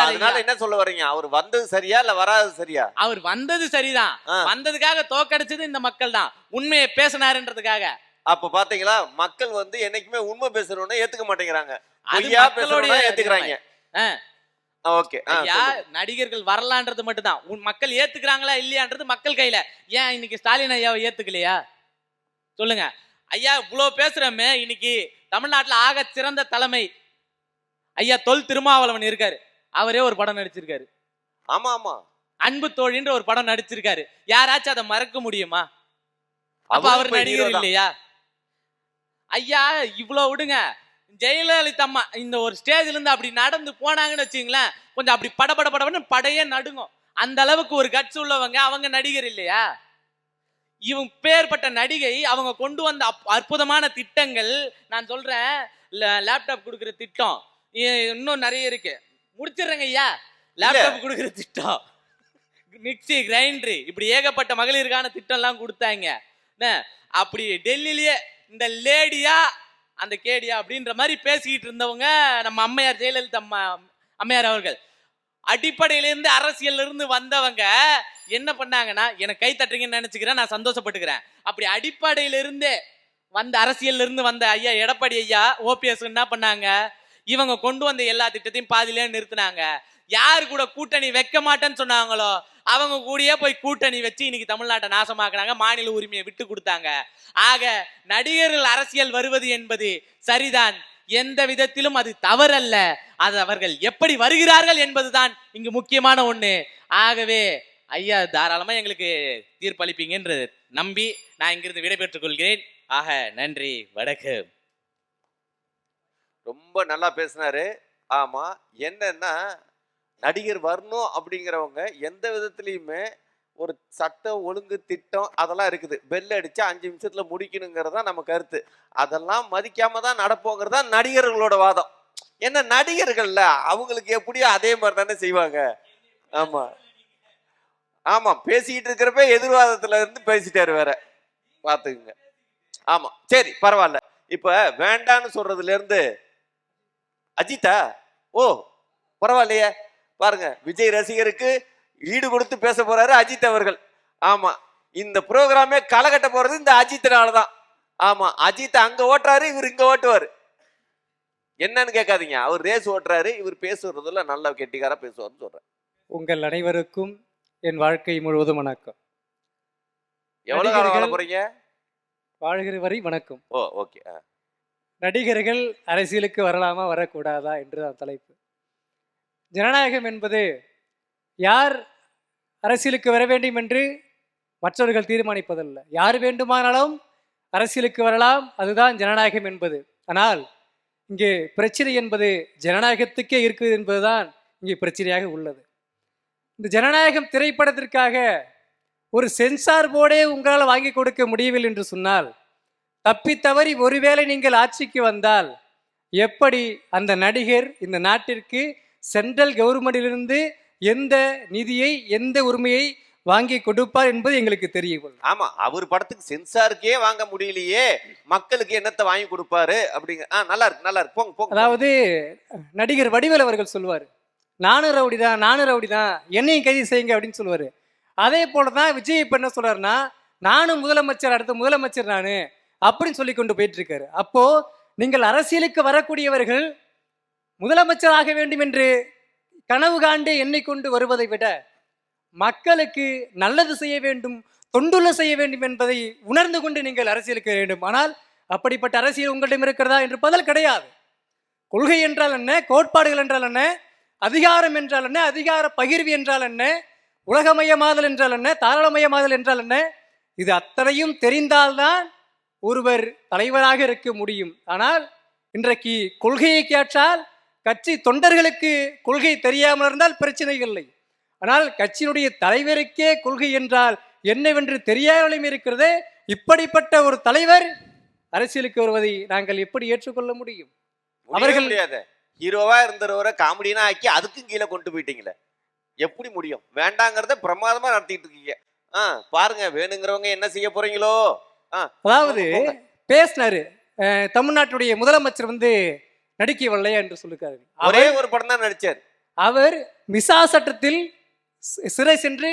அதனால என்ன சொல்ல வர்றீங்க, அவர் வந்தது சரியா இல்ல வராது சரியா? அவர் வந்தது சரிதான், வந்ததுக்காக தோக்கடிச்சது இந்த மக்கள் தான், உண்மையை பேசினாருன்றதுக்காக. அப்ப பாத்தீங்களா, மக்கள் வந்து என்னைக்குமே உண்மை பேசுறவன ஏத்துக்க மாட்டேங்கிறாங்க, பொய்யா பேசுறவன ஏத்துக்கிறாங்க. ஓகே, நடிகர்கள் வரலான்றது மட்டும்தான், மக்கள் ஏத்துக்கிறாங்களா இல்லையான்றது மக்கள் கையில. ஏன் இன்னைக்கு ஸ்டாலின் ஐயாவை ஏத்துக்கலையா சொல்லுங்க ஐயா? இவ்வளவு பேசுறோமே, இன்னைக்கு தமிழ்நாட்டுல ஆக சிறந்த தலைமை ஐயா தொல் திருமாவளவன் இருக்காரு, அவரே ஒரு படம் நடிச்சிருக்காரு. ஆமா ஆமா, அன்பு தோழின்ற ஒரு படம் நடிச்சிருக்காரு. யாராச்சும் அதை மறக்க முடியுமா? அப்ப அவர் நடிகர் இல்லையா? ஐயா இவ்வளவு விடுங்க, ஜெயலலிதா அம்மா இந்த ஒரு ஸ்டேஜ்ல இருந்து அப்படி நடந்து போனாங்கன்னு வச்சுங்களேன், கொஞ்சம் அப்படி படபடன்னு படையே நடுங்கும். அந்த அளவுக்கு ஒரு கட்சி உள்ளவங்க, அவங்க நடிகர் இல்லையா? இவங்க பேர்பட்ட நடிகை, அவங்க கொண்டு வந்த அற்புதமான திட்டங்கள், நான் சொல்றேன் லேப்டாப் கொடுக்குற திட்டம், இன்னும் நிறைய இருக்கு, முடிச்சிடுறேங்க ஐயா. லேப்டாப் கொடுக்குற திட்டம், மிக்சி கிரைண்டரு, இப்படி ஏகப்பட்ட மகளிருக்கான திட்டம் எல்லாம் கொடுத்தாங்க. அப்படி டெல்லியிலேயே இந்த லேடியா அந்த கேடியா அப்படின்ற மாதிரி பேசிக்கிட்டு இருந்தவங்க நம்ம அம்மையார் ஜெயலலிதா அம்மையார் அவர்கள். அடிப்படையிலிருந்து அரசியல் இருந்து வந்தவங்க என்ன பண்ணாங்கன்னா, எனக்கு கை தட்டுறீங்கன்னு நினைச்சுக்கிறேன், நான் சந்தோஷப்பட்டுக்கிறேன். அப்படி அடிப்படையிலிருந்தே வந்த அரசியல் இருந்து வந்த ஐயா எடப்பாடி ஐயா ஓபிஎஸ் என்ன பண்ணாங்க, இவங்க கொண்டு வந்த எல்லா திட்டத்தையும் பாதியிலே நிறுத்தினாங்க. யாரு கூட கூட்டணி வைக்க மாட்டேன்னு சொன்னாங்களோ அவங்க கூடயே போய் கூட்டணி வச்சு இன்னைக்கு தமிழ்நாட்டை நாசமாக்குனாங்க, மாநில உரிமையை விட்டு கொடுத்தாங்க. ஆக நடிகர்கள் அரசியல் வருவது என்பது சரிதான், எந்த விதத்திலும் அது தவறல்ல, அது அவர்கள் எப்படி வருகிறார்கள் என்பதுதான் இங்கு முக்கியமான ஒண்ணு. ஆகவே ஐயா தாராளமா எங்களுக்கு தீர்ப்பளிப்பீங்கன்ற நம்பி நான் இங்கிருந்து விடைபெற்றுக் கொள்கிறேன். ஆக நன்றி, வணக்கம். ரொம்ப நல்லா பேசினாரு. ஆமா, என்னன்னா நடிகர் வரணும் அப்படிங்கிறவங்க எந்த விதத்துலயுமே ஒரு சட்டம் ஒழுங்கு திட்டம் அதெல்லாம் இருக்குது. பெல் அடிச்சா 5 நிமிஷத்துல முடிக்கணுங்கிறது தான் நம்ம கருத்து. அதெல்லாம் மதிக்காம தான் நடப்போங்கிறது தான் நடிகர்களோட வாதம். என்ன நடிகர்கள்ல அவங்களுக்கு எப்படியோ அதே மாதிரி தானே செய்வாங்க. ஆமா ஆமா, பேசிக்கிட்டு இருக்கிறப்ப எதிர்வாதத்துல இருந்து பேசிட்டாரு வேற, பாத்துக்குங்க. ஆமா சரி பரவாயில்ல. இப்ப வேண்டான்னு சொல்றதுல இருந்து அஜித்தா, ஓ பரவாயில்லையே, பாருங்க விஜய் ரசிகருக்கு ஈடு கொடுத்து பேச போறாரு அஜித் அவர்கள். ஆமா, இந்த ப்ரோக்ராமே களை கட்ட போறது இந்த அஜித்னாலதான். ஆமா, அஜித் அங்க ஓட்டுறாரு, இவர் இங்க ஓட்டுவாரு. என்னன்னு கேட்காதீங்க, அவர் ரேஸ் ஓட்டுறாரு, இவர் பேசுறதுல நல்லா கெட்டிக்காரா பேசுவார்னு சொல்றேன். உங்கள் அனைவருக்கும் என் வாழ்க்கை முழுவதும் வணக்கம். எவ்வளவு காலம் வாழ போறீங்க? வாழ்கிற வரை வணக்கம். ஓ ஓகே. நடிகர்கள் அரசியலுக்கு வரலாமா வரக்கூடாதா என்று தான் தலைப்பு. ஜனநாயகம் என்பது யார் அரசியலுக்கு வர வேண்டும் என்று மற்றவர்கள் தீர்மானிப்பதல்ல. யார் வேண்டுமானாலும் அரசியலுக்கு வரலாம், அதுதான் ஜனநாயகம் என்பது. ஆனால் இங்கே பிரச்சனை என்பது ஜனநாயகத்துக்கே இருக்குது என்பதுதான் இங்கே பிரச்சனையாக உள்ளது. இந்த ஜனநாயகம் திரைப்படத்திற்காக ஒரு சென்சார் போர்டே உங்களால் வாங்கி கொடுக்க முடியவில்லை என்று சொன்னால், தப்பி தவறி ஒருவேளை நீங்கள் ஆட்சிக்கு வந்தால் எப்படி அந்த நடிகர் இந்த நாட்டிற்கு சென்ட்ரல் கவர்மெண்டிலிருந்து எந்த நிதியை எந்த உரிமையை வாங்கி கொடுப்பார் என்பது எங்களுக்கு தெரியும். ஆமா, அவர் படத்துக்கு சென்சாருக்கே வாங்க முடியலையே, மக்களுக்கு என்னத்தை வாங்கி கொடுப்பாரு அப்படிங்க. நல்லா இருக்கு நல்லா இருக்கு, போங்க போங்க. அதாவது நடிகர் வடிவேல் அவர்கள் சொல்லுவார், நானும் ரவுடி தான் நானும் ரவுடி தான் என்னையும் கைது செய்யுங்க அப்படின்னு சொல்லுவார். அதே போல தான் விஜய் இப்போ என்ன சொல்றாருன்னா, நானும் முதலமைச்சர், அடுத்த முதலமைச்சர் நானு அப்படின்னு சொல்லி கொண்டு போயிட்டு இருக்காரு. அப்போ நீங்கள் அரசியலுக்கு வரக்கூடியவர்கள் முதலமைச்சராக வேண்டும் என்று கனவு காண்டு எண்ணிக்கொண்டு வருவதை விட மக்களுக்கு நல்லது செய்ய வேண்டும், தொண்டுள்ள செய்ய வேண்டும் என்பதை உணர்ந்து கொண்டு நீங்கள் அரசியலுக்கு வேண்டும். ஆனால் அப்படிப்பட்ட அரசியல் உங்களிடம் இருக்கிறதா என்று பதில் கிடையாது. கொள்கை என்றால் என்ன, கோட்பாடுகள் என்றால் என்ன, அதிகாரம் என்றால் என்ன, அதிகார பகிர்வு என்றால் என்ன, உலகமயமாதல் என்றால் என்ன, தாராளமயமாதல் என்றால் என்ன, இது அத்தனையும் தெரிந்தால்தான் ஒருவர் தலைவராக இருக்க முடியும். ஆனால் இன்றைக்கு கொள்கையை கேட்டால் கட்சி தொண்டர்களுக்கு கொள்கை தெரியாமல் இருந்தால் பிரச்சனை இல்லை. ஆனால் கட்சியினுடைய தலைவருக்கே கொள்கை என்றால் என்னவென்று தெரியாமலும் இருக்கிறது. இப்படிப்பட்ட ஒரு தலைவர் அரசியலுக்கு வருவதை நாங்கள் எப்படி ஏற்றுக்கொள்ள முடியும்? அவர்கள் முடியாது. ஹீரோவா இருந்தவரை காமெடினா ஆக்கி அதுக்கும் கீழே கொண்டு போயிட்டீங்களே, எப்படி முடியும்? வேண்டாங்கிறத பிரமாதமா நடத்திட்டு இருக்கீங்க. பாருங்க, வேணுங்கிறவங்க என்ன செய்ய போறீங்களோ. அதாவது பேசினாரு, தமிழ்நாட்டுடைய முதலமைச்சர் நடிக்க வரலையா என்று சொல்லிருக்காரு. ஒரே ஒரு படம் தான் நடிச்சார். அவர் மிசா சட்டத்தில் சிறை சென்று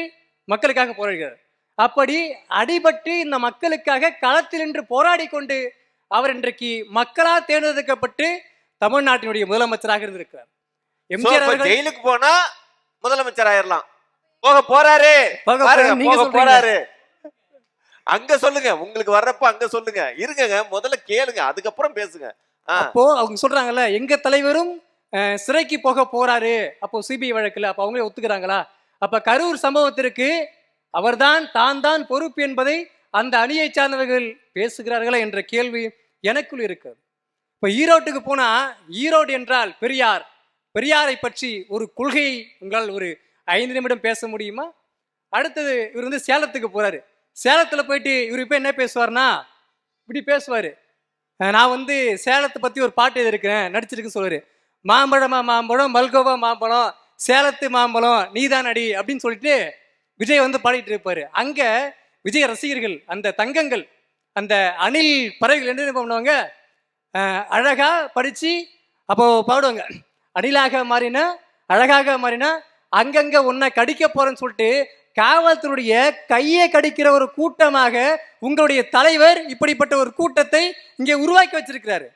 மக்களுக்காக போராடுகிறார். அப்படி அடிபட்டு இந்த மக்களுக்காக களத்தில் நின்று போராடி கொண்டு அவர் இன்றைக்கு மக்களால் தேர்ந்தெடுக்கப்பட்டு தமிழ்நாட்டினுடைய முதலமைச்சராக இருந்திருக்கிறார். எம்ஜிஆர் அவர்கள் ஜெயிலுக்கு போனா முதலமைச்சர் ஆயிரலாம். போக போறாரு, நீங்க போறாரு. அங்க சொல்லுங்க, உங்களுக்கு வர்றப்ப அங்க சொல்லுங்க. இருங்க, முதல்ல கேளுங்க, அதுக்கப்புறம் பேசுங்க. அப்போ அவங்க சொல்றாங்கல்ல, எங்க தலைவரும் சிறைக்கு போக போறாரு, அப்போ சிபிஐ வழக்குல, அப்ப அவங்களே ஒத்துக்கிறாங்களா? அப்ப கரூர் சம்பவத்திற்கு அவர்தான் தான் பொறுப்பு என்பதை அந்த அணியை சார்ந்தவர்கள் பேசுகிறார்களா என்ற கேள்வி எனக்குள் இருக்கு. இப்ப ஈரோட்டுக்கு போனா, ஈரோடு என்றால் பெரியார், பெரியாரை பற்றி ஒரு கொள்கையை உங்களால் ஒரு 5 நிமிடம் பேச முடியுமா? அடுத்தது இவர் சேலத்துக்கு போறாரு. சேலத்துல போயிட்டு இவர் இப்ப என்ன பேசுவார்னா, இப்படி பேசுவாரு, நான் சேலத்தை பத்தி ஒரு பாட்டு எழுதிருக்கிறேன், நடிச்சிருக்கு சொல்லுவாரு. மாம்பழமா மாம்பழம், மல்கோவா மாம்பழம், சேலத்து மாம்பழம் நீதான் அடி அப்படின்னு சொல்லிட்டு விஜய் பாடிட்டு இருப்பாரு. அங்க விஜய் ரசிகர்கள், அந்த தங்கங்கள், அந்த அணில் பறவைகள் என்ன பண்ணுவாங்க, அழகா படிச்சு அப்போ பாடுவாங்க, அணிலாக மாறினா அழகாக மாறினா அங்கங்க உன்னை கடிக்க போறேன்னு சொல்லிட்டு காவல்துறையுடைய கையை கடிக்கிற ஒரு கூட்டமாக உங்களுடைய தலைவர் இப்படிப்பட்ட ஒரு கூட்டத்தை இங்கே உருவாக்கி வச்சிருக்கிறாரு.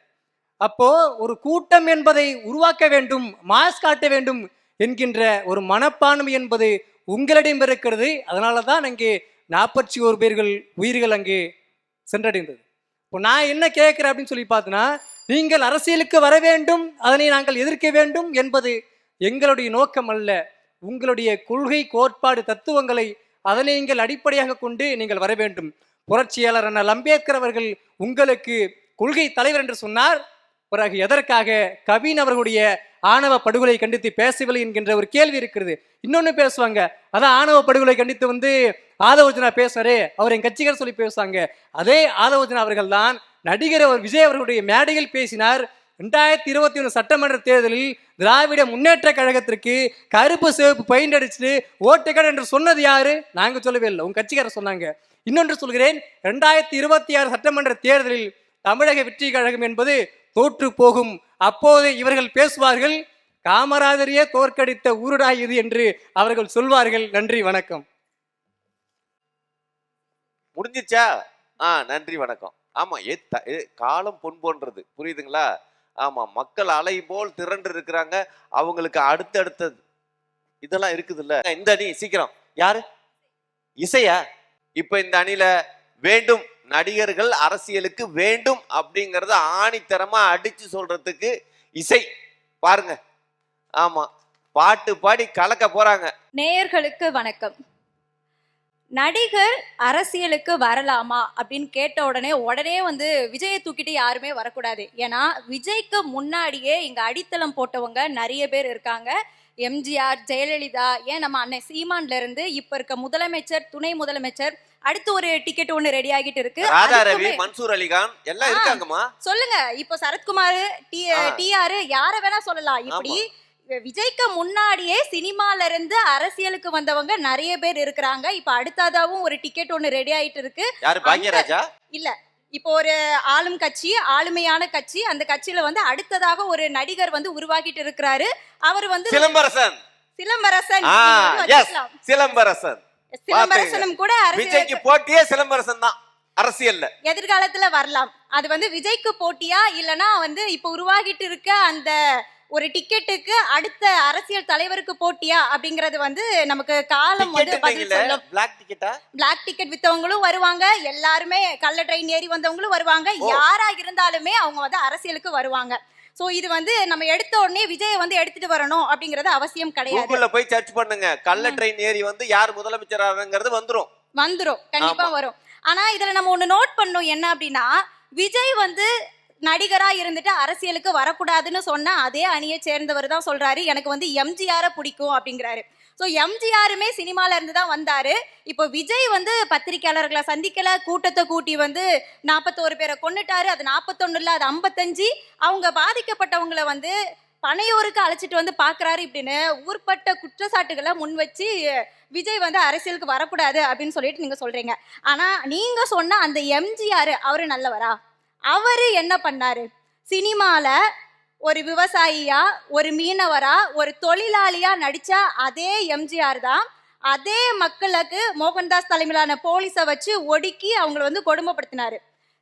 அப்போ ஒரு கூட்டம் என்பதை உருவாக்க வேண்டும், மாஸ் காட்ட வேண்டும் என்கின்ற ஒரு மனப்பான்மை என்பது உங்களிடம் இருக்கிறது. அதனால தான் அங்கே 41 பேர்கள் உயிர்கள் அங்கே சென்றடைந்தது. இப்போ நான் என்ன கேட்கிறேன் அப்படின்னு சொல்லி பார்த்தோன்னா, நீங்கள் அரசியலுக்கு வர வேண்டும், அதனை நாங்கள் எதிர்க்க வேண்டும் என்பது எங்களுடைய நோக்கம் அல்ல. உங்களுடைய கொள்கை, கோட்பாடு, தத்துவங்களை அதனை நீங்கள் அடிப்படையாக கொண்டு நீங்கள் வர வேண்டும். புரட்சியாளர் அண்ணல் அம்பேத்கர் அவர்கள் உங்களுக்கு கொள்கை தலைவர் என்று சொன்னார். பிறகு எதற்காக கவின் அவர்களுடைய ஆணவ படுகொலை கண்டித்து பேசவில்லை என்கின்ற ஒரு கேள்வி இருக்கிறது. இன்னொன்னு பேசுவாங்க, அதான் ஆணவ படுகொலை கண்டித்து வந்து ஆதவர்ஜுனா பேசுறாரு, அவர் என் கட்சிகர் சொல்லி பேசுவாங்க. அதே ஆதவர்ஜுனா அவர்கள் தான் நடிகர் விஜய் அவர்களுடைய மேடையில் பேசினார். 2021 சட்டமன்ற தேர்தலில் திராவிட முன்னேற்ற கழகத்திற்கு கருப்பு சிவப்பு பெயிண்ட் அடிச்சுட்டு ஓட்டுக்கடை என்று சொன்னது யாரு? நாங்க சொல்லவே இல்லை, உங்க கட்சிக்காரர் சொன்னாங்க. இன்னொன்று சொல்கிறேன், 2026 சட்டமன்ற தேர்தலில் தமிழக வெற்றி கழகம் என்பது தோற்று போகும். அப்போது இவர்கள் பேசுவார்கள், காமராஜரையே தோற்கடித்த ஊருடா இது என்று அவர்கள் சொல்வார்கள். நன்றி, வணக்கம். முடிஞ்சிச்சா? நன்றி, வணக்கம். ஆமா, காலம் பொன் போன்றது, புரியுதுங்களா? ஆமா, மக்கள் அலை போல் திரண்டு இருக்கிறாங்க. அவங்களுக்கு அடுத்தடுத்தது இதெல்லாம் இருக்குது இல்ல. இந்த அணி சீக்கிரம் யாரு? இசையா? இப்ப இந்த அணியில வேண்டும் நடிகர்கள் அரசியலுக்கு வேண்டும் அப்படிங்கறத ஆணித்தரமா அடிச்சு சொல்றதுக்கு இசை பாருங்க. ஆமா, பாட்டு பாடி கலக்க போறாங்க. நேயர்களுக்கு வணக்கம். நடிகர் அரசியலுக்கு வரலாமா அப்படின்னு கேட்ட உடனே வந்து விஜயை தூக்கிட்டு யாருமே வரக்கூடாது. ஏன்னா விஜய்க்கு முன்னாடியே இங்க அடித்தளம் போட்டவங்க நிறைய பேர் இருக்காங்க. எம்ஜிஆர், ஜெயலலிதா, ஏன் நம்ம அண்ணன் சீமான்ல இருந்து இப்ப இருக்க முதலமைச்சர், துணை முதலமைச்சர், அடுத்து ஒரு டிக்கெட் ஒண்ணு ரெடி ஆகிட்டு இருக்கு. ராதா ரவி, மன்சூர் அலிகான் எல்லாம் இருக்காங்கம்மா. சொல்லுங்க, இப்போ சரத்குமார், டிஆர் யார வேணா சொல்லலாம். இப்படி விஜய்க்கு முன்னாடியே சினிமால இருந்து அரசியலுக்கு வந்தவங்க நிறைய பேர் இருக்கிறாங்க. இப்ப அடுத்ததாவும் ஒரு டிக்கெட் ஒண்ணு ரெடி ஆயிட்டு இருக்கு. யாரு? பாக்யராஜா? இல்ல, இப்போ ஒரு ஆளும் கட்சி, ஆளுமையான கட்சி, அந்த கட்சியில வந்து அடுத்ததாக ஒரு நடிகர் வந்து உருவாக்கிட்டு இருக்கிறாரு. அவர் வந்து சிலம்பரசன். சிலம்பரசனும் கூட விஜய்க்கு போட்டியே சிலம்பரசன் தான் அரசியல்ல எதிர்காலத்துல வரலாம். அது வந்து விஜய்க்கு போட்டியா இல்லனா வந்து இப்ப உருவாகிட்டு இருக்க அந்த ஒரு டிக்கெட்டுக்கு அடுத்த அரசியல் தலைவருக்கு போட்டியா அப்படிங்கறது வந்து நமக்கு காலம் வந்து பதில் சொல்லும். பிளாக் டிக்கெட் வித்தவங்களும் வருவாங்க, எல்லாருமே கள்ள ட்ரெயின் ஏறி வந்தவங்களும் வருவாங்க. யாரா இருந்தாலுமே அவங்க வந்து அரசியலுக்கு வருவாங்க. சோ இது வந்து நம்ம எடுத்த உடனே விஜய் வந்து எடுத்துட்டு வரணும் அப்படிங்கறது அவசியம் கிடையாது. கூகுள்ல போய் சர்ச் பண்ணுங்க, கள்ள ட்ரெயின் ஏறி வந்து யார் முதலமைச்சர் ஆகுங்கிறது வந்துரும் கண்டிப்பா வரும். ஆனா இதுல நம்ம ஒண்ணு நோட் பண்ணோம், என்ன அப்படின்னா விஜய் வந்து நடிகரா இருந்துட்டு அரசியலுக்கு வரக்கூடாதுன்னு சொன்னா அதே அணியை சேர்ந்தவர் தான் சொல்றாரு எனக்கு வந்து எம்ஜிஆர பிடிக்கும் அப்படிங்கிறாரு. ஸோ எம்ஜிஆருமே சினிமால இருந்து தான் வந்தாரு. இப்போ விஜய் வந்து பத்திரிகையாளர்களை சந்திக்கல, கூட்டத்தை கூட்டி வந்து 41 பேரை கொன்னுட்டாரு. அது 41 இல்ல, அது 55. அவங்க பாதிக்கப்பட்டவங்களை வந்து பனையூருக்கு அழைச்சிட்டு வந்து பாக்குறாரு இப்படின்னு ஊர்பட்ட குற்றச்சாட்டுகளை முன் வச்சு விஜய் வந்து அரசியலுக்கு வரக்கூடாது அப்படின்னு சொல்லிட்டு நீங்க சொல்றீங்க. ஆனா நீங்க சொன்ன அந்த எம்ஜிஆர் அவரு நல்லவரா? அவரு என்ன பண்ணாரு? சினிமால ஒரு விவசாயியா, ஒரு மீனவரா, ஒரு தொழிலாளியா நடிச்ச அதே எம்ஜிஆர் தான் அதே மக்களுக்கு மோகன்தாஸ் தலைமையிலான போலீஸை வச்சு ஒடுக்கி அவங்களை வந்து கொடுமைப்படுத்தினாரு.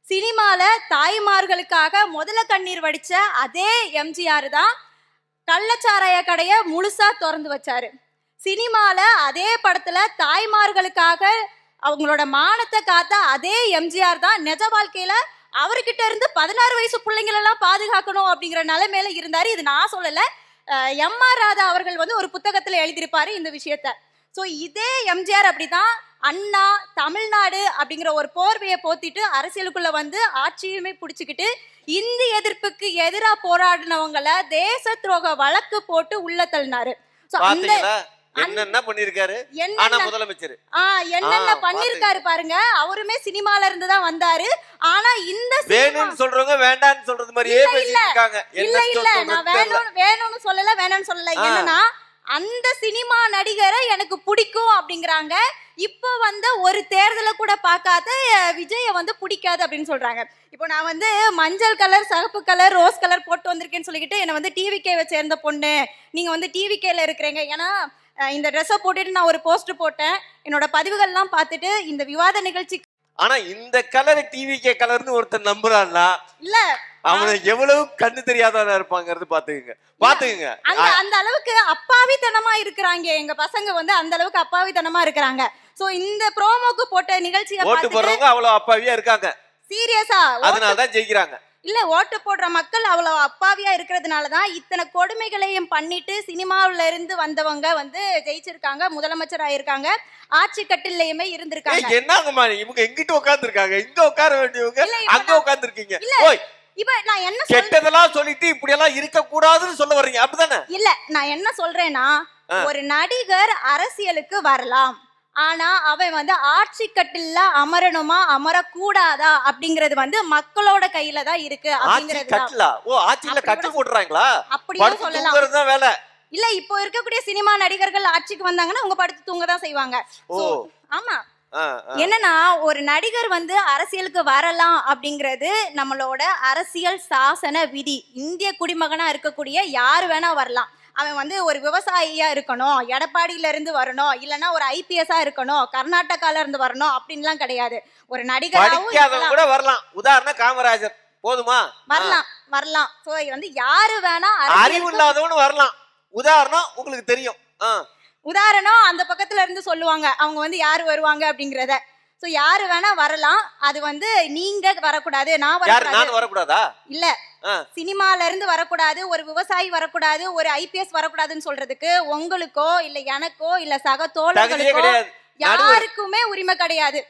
சினிமால தாய்மார்களுக்காக முதல கண்ணீர் வடிச்ச அதே எம்ஜிஆர் தான் கள்ளச்சாராய கடைய முழுசா திறந்து வச்சாரு. சினிமால அதே படத்துல தாய்மார்களுக்காக அவங்களோட மானத்தை காத்த அதே எம்ஜிஆர் தான் நிஜ வாழ்க்கையில அவர்கிட்ட இருந்து 16 வயசு பிள்ளைங்களெல்லாம் பாதுகாக்கணும் அப்படிங்கிற நிலைமையில இருந்தாரு. இது நான் சொல்லல, எம்.ஆர். ராதா அவர்கள் வந்து ஒரு புத்தகத்துல எழுதியிருப்பாரு இந்த விஷயத்த. ஸோ இதே எம்ஜிஆர் அப்படிதான் அண்ணா, தமிழ்நாடு அப்படிங்கிற ஒரு போர்வையை போத்திட்டு அரசியலுக்குள்ள வந்து ஆட்சியுமே பிடிச்சுக்கிட்டு இந்தி எதிர்ப்புக்கு எதிராக போராடினவங்களை தேச துரோக வழக்கு போட்டு உள்ள தள்ளினாரு. என்னென்ன பண்ணிருக்காரு? ஆனா முதலமைச்சர் என்னென்ன பண்ணிருக்காரு பாருங்க. அவருமே சினிமால இருந்து தான் வந்தாரு. ஆனா இந்த வேணும்னு சொல்றவங்க வேண்டாம்னு சொல்றது மாதிரியே பேசிட்டு இருக்காங்க. இல்ல நான் வேணும்னு சொல்லல. என்னன்னா அந்த சினிமா நடிகரை எனக்கு பிடிக்கும் அப்படிங்கிறாங்க. இப்போ வந்த ஒரு தேர்தலை கூட பார்க்காத விஜய வந்து பிடிக்காது அப்படின்னு சொல்றாங்க. இப்போ நான் வந்து மஞ்சள் கலர், சிவப்பு கலர், ரோஸ் கலர் போட்டு வந்திருக்கேன்னு சொல்லிக்கிட்டு என்னை வந்து டிவிகேவை சேர்ந்த பொண்ணு, நீங்க வந்து டிவிகேல இருக்கிறீங்க. ஏன்னா இந்த ட்ரெஸ்ஸை போட்டுட்டு நான் ஒரு போஸ்ட் போட்டேன், என்னோட பதிவுகள்லாம் பார்த்துட்டு இந்த விவாத நிகழ்ச்சி. ஆனா இந்த கலர் டிவிகே கலர்னு ஒருத்தர் நம்புறான்னா இல்ல அவனை எவ்வளவு கண்ணு தெரியாதவனா இருப்பாங்கிறது பாத்துக்குங்க. அந்த அளவுக்கு அப்பாவித்தனமா இருக்கிறாங்க எங்க பசங்க வந்து, அந்த அளவுக்கு அப்பாவித்தனமா இருக்கிறாங்க. சோ இந்த ப்ரோமோக்கு போட்ட நிகழ்ச்சியை ஓட்டு போடுறவங்க அவ்வளவு அப்பாவியா இருக்காங்க. சீரியஸா அதனாலதான் ஜெயிக்கிறாங்க. இல்ல, ஓட்டு போடுற மக்கள் அவ்வளவு அப்பாவியா இருக்கிறதுனாலதான் இத்தனை கொடுமைகளையும் பண்ணிட்டு சினிமாவில இருந்து வந்தவங்க வந்து ஜெயிச்சிருக்காங்க, முதலமைச்சர் ஆயிருக்காங்க, ஆட்சி கட்டிலையுமே இருந்திருக்காங்க. என்னங்கம்மா இவங்க எங்கிட்ட உட்கார்ந்து இருக்காங்க, இங்க உட்கார வேண்டியவங்க அங்க உட்கார்ந்து இருக்கீங்க. இப்ப நான் என்ன சொல்றேன் கெட்டதெல்லாம் சொல்லிட்டு இப்படி எல்லாம் இருக்க கூடாதுன்னு சொல்ல வர்றீங்க அப்படிதானே? இல்ல நான் என்ன சொல்றேன்னா ஒரு நடிகர் அரசியலுக்கு வரலாம், ஆனா அவன் வந்து ஆட்சி கட்டில அமரணுமா அமரக்கூடாதா அப்படிங்கறது வந்து மக்களோட கையில தான் இருக்கு அப்படிங்கறது கட்டலா? ஓ, ஆட்சியில கட்டு போடுறாங்களா? அப்படியும் சொல்லலாம். தூங்குறதுதான் வேலை. இல்ல இப்போ இருக்கக்கூடிய சினிமா நடிகர்கள் ஆட்சிக்கு வந்தாங்கன்னா அவங்க படுத்து தூங்க தான் செய்வாங்க. ஆமா, என்னன்னா ஒரு நடிகர் வந்து அரசியலுக்கு வரலாம் அப்படிங்கிறது நம்மளோட அரசியல் சாசன விதி. இந்திய குடிமகனா இருக்கக்கூடிய யாரு வேணா வரலாம். அவன் வந்து ஒரு விவசாயியா இருக்கணும், எடப்பாடியில இருந்து வரணும், இல்லனா ஒரு ஐபிஎஸ்ஆ இருக்கணும், கர்நாடகால இருந்து வரணும் அப்படின்லாம் கிடையாது. ஒரு நடிகராவும் கூட வரலாம். உதாரணம் காமராஜர் போதுமா? வரலாம். சோ இது வந்து யாரு வேணா அறிவு இல்லாதவனு வரலாம். உதாரணம் உங்களுக்கு தெரியும். உதாரணம் அந்த பக்கத்துல இருந்து சொல்லுவாங்க அவங்க வந்து யாரு வருவாங்க அப்படிங்கறத. சோ யாரு வேணா வரலாம். அது வந்து நீங்க வரக்கூடாது, நான் வரக்கூடாதா? இல்ல, சினிமால இருந்து வரக்கூடாது, ஒரு விவசாயி வரக்கூடாது, ஒரு ஐபிஎஸ் வரக்கூடாதுன்னு சொல்றதுக்கு உங்களுக்கோ இல்ல எனக்கோ இல்ல சக தோழர்களுக்கோ யாருக்குமே உரிமை கிடையாது.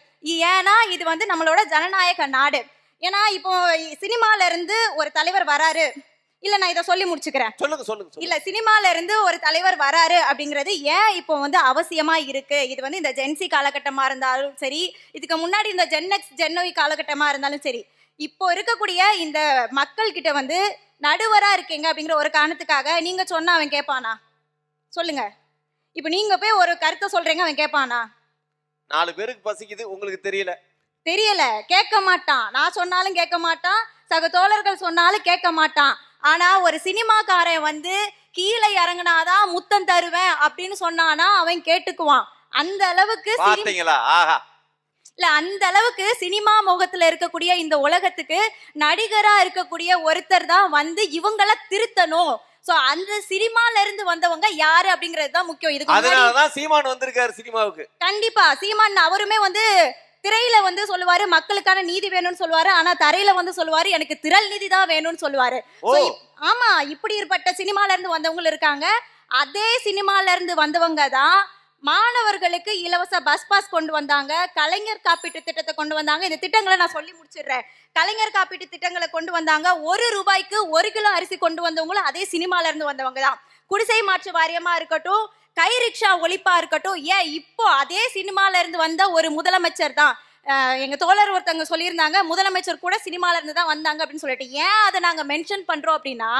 ஏன்னா இது வந்து நம்மளோட ஜனநாயக நாடு. ஏன்னா இப்போ சினிமால இருந்து ஒரு தலைவர் வராரு, இல்ல நான் இதை சொல்லி முடிச்சுக்கிறேன். சொல்லுங்க. இல்ல சினிமால இருந்து ஒரு தலைவர் வராரு அப்படிங்கிறது ஏன் இப்போ வந்து அவசியமா இருக்கு? இது வந்து இந்த ஜென்சி காலகட்டமா இருந்தாலும் சரி, இதுக்கு முன்னாடி இந்த ஜென்எக்ஸ் ஜென்ஒய் காலகட்டமா இருந்தாலும் சரி, இப்போ இருக்கக்கூடிய இந்த மக்கள் கிட்ட வந்து நடுவரா இருக்கீங்க அப்படிங்கிற ஒரு காரணத்துக்காக நீங்க சொன்னா அவன் கேட்பானா? சொல்லுங்க. இப்போ நீங்க போய் ஒரு கருத்தை சொல்றீங்க, அவன் கேட்பானா? 4 பேருக்கு பசிக்குது, உங்களுக்கு தெரியல, கேட்க மாட்டான். நான் சொன்னாலும் கேட்க மாட்டான், சக தோழர்கள் சொன்னாலும் கேட்க மாட்டான். ஆனா ஒரு சினிமாக்காரன் வந்து கீழே இறங்குனாதான் முத்தம் தருவேன் அப்படின்னு சொன்னானா அவன் கேட்டுக்குவான். அந்த அளவுக்கு இல்ல, அந்த அளவுக்கு சினிமா முகத்துல இருக்கக்கூடிய இந்த உலகத்துக்கு நடிகரா இருக்கக்கூடிய ஒருத்தர் தான் வந்து இவங்கள திருத்தணும். சோ அந்த சினிமால இருந்து வந்தவங்க யாரு அப்படிங்கிறது தான் முக்கியம். இதுக்கு அதனாலதான் சீமான் வந்திருக்காரு சினிமாவுக்கு. கண்டிப்பா சீமான் அவருமே வந்து திரையில வந்து சொல்லுவாரு மக்களுக்கான நீதி வேணும்னு சொல்லுவாரு, ஆனா தரையில வந்து சொல்லுவாரு எனக்கு திரள் நீதி தான் வேணும்னு சொல்லுவாரு. ஆமா, இப்படிப்பட்ட சினிமால இருந்து வந்தவங்க இருக்காங்க. அதே சினிமால இருந்து வந்தவங்க தான் மாணவர்களுக்கு இலவச பஸ் பாஸ் கொண்டு வந்தாங்க, கலைஞர் காப்பீட்டு திட்டத்தை கொண்டு வந்தாங்க. இந்த திட்டங்களை நான் சொல்லி முடிச்சிடுறேன். கலைஞர் காப்பீட்டு திட்டங்களை கொண்டு வந்தாங்க. 1 ரூபாய்க்கு 1 கிலோ அரிசி கொண்டு வந்தவங்களும் அதே சினிமால இருந்து வந்தவங்க தான். குடிசை மாற்று வாரியமா இருக்கட்டும், கை ரிக்ஷா ஒழிப்பா இருக்கட்டும், ஏன் இப்போ அதே சினிமால இருந்து வந்த ஒரு முதலமைச்சர் தான். எங்க தோழர் ஒருத்தவங்க சொல்லியிருந்தாங்க முதலமைச்சர் கூட சினிமால இருந்து தான் வந்தாங்க அப்படின்னு சொல்லிட்டு. ஏன் அதை நாங்க மென்ஷன் பண்றோம் அப்படின்னா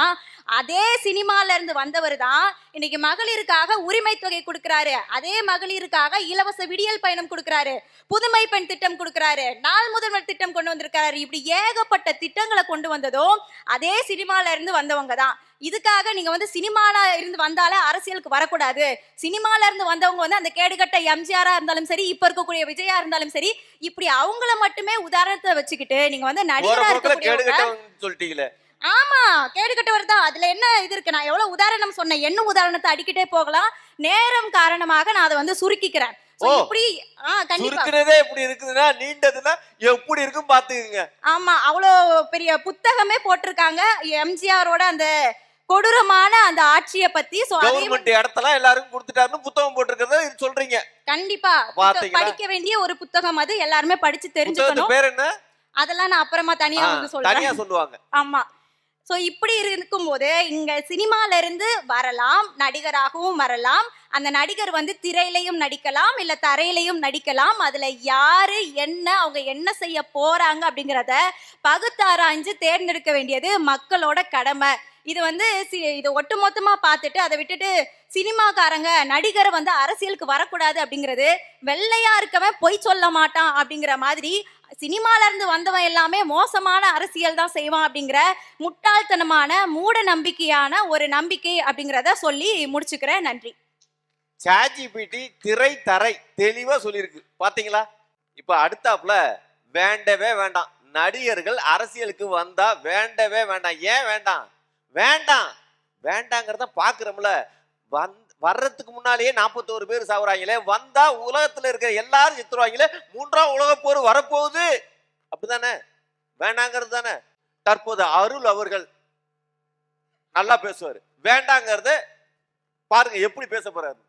அதே சினிமால இருந்து வந்தவர் தான் இன்னைக்கு மகளிருக்காக உரிமை தொகை கொடுக்கிறாரு, அதே மகளிருக்காக இலவச விடியல் பயணம் கொடுக்கிறாரு, புதுமை பெண் திட்டம் கொடுக்கிறாரு, நாள் முதல்வர் திட்டம் கொண்டு வந்திருக்காரு. இப்படி ஏகப்பட்ட திட்டங்களை கொண்டு வந்ததும் அதே சினிமால இருந்து வந்தவங்க தான். இதுக்காக நீங்க வந்து சினிமால இருந்து வந்தாலே அரசியலுக்கு வரக்கூடாது, சினிமால இருந்து வந்தவங்க வந்து அந்த கேடுகட்ட எம்ஜிஆரா இருந்தாலும் சரி, இப்ப இருக்கக்கூடிய விஜயா இருந்தாலும் சரி, இப்படி அவங்கள மட்டுமே உதாரணத்தை வச்சுக்கிட்டு நீங்க வந்து நடிகரா சொல்லிட்டீங்களே. ஆமா, கேடுகட்டவர் தான். அதுல என்ன இது இருக்கு? நான் எவ்வளவு உதாரணம் சொன்னேன், என்ன உதாரணத்தை அடிக்கிட்டே போகலாம். நேரம் காரணமாக நான் அதை வந்து சுருக்கிக்கிறேன். இப்படி சுருக்குறதே இப்படி இருக்குதுன்னா நீண்டதுன்னா எப்படி இருக்கும் பாத்துக்கங்க. ஆமா, அவ்வளோ பெரிய புத்தகமே போட்டிருக்காங்க எம்ஜிஆரோட அந்த கொடூரமான அந்த ஆட்சியை பத்தி. கவர்மெண்ட் இடத்தெல்லாம் எல்லாருக்கும் கொடுத்துட்டாருன்னு புத்தகம் போட்டிருக்கிறத சொல்றீங்க. கண்டிப்பா படிக்க வேண்டிய ஒரு புத்தகம் அது, எல்லாருமே படிச்சு தெரிஞ்சுக்கணும். பேர் என்ன? அதெல்லாம் நான் அப்புறமா தனியா வந்து சொல்லுவாங்க. ஆமா. சோ இப்படி இருக்கும்போது இங்க சினிமால இருந்து வரலாம், நடிகராகவும் வரலாம். அந்த நடிகர் வந்து திரையிலையும் நடிக்கலாம், இல்ல தரையிலையும் நடிக்கலாம். அதுல யாரு என்ன அவங்க என்ன செய்ய போறாங்க அப்படிங்கறத பகுத்தாராய்ஞ்சு தேர்ந்தெடுக்க வேண்டியது மக்களோட கடமை. இது வந்து இது ஒட்டுமொத்தமா பார்த்துட்டு அதை விட்டுட்டு சினிமாக்காரங்க நடிகரை வந்து அரசியலுக்கு வரக்கூடாது அப்படிங்கிறது, வெள்ளையா இருக்கவன் பொய் சொல்ல மாட்டான் அப்படிங்கிற மாதிரி சினிமால இருந்து வந்தவன் எல்லாமே மோசமான அரசியல் தான் செய்வான் அப்படிங்கிற முட்டாள்தனமான மூட நம்பிக்கையான ஒரு நம்பிக்கை அப்படிங்கிறத சொல்லி முடிச்சுக்கிறேன். நன்றி. ChatGPT திரை தரை தெளிவா சொல்லியிருக்கு பாத்தீங்களா? இப்ப அடுத்தாப்புல வேண்டவே வேண்டாம், நடிகர்கள் அரசியலுக்கு வந்தா வேண்டவே வேண்டாம். ஏன் வேண்டாங்கிறத பாக்குறோம்ல. வர்றதுக்கு முன்னாலேயே 41 பேர் சாவுறாங்களே, வந்தா உலகத்துல இருக்கிற எல்லாரும் செத்துருவாங்களே, 3ஆம் உலக போர் வரப்போகுது, அப்படிதானே? வேண்டாங்கிறது தானே. தற்போது அருள் அவர்கள் நல்லா பேசுவாரு, வேண்டாங்கிறத பாருங்க எப்படி பேச போறாரு.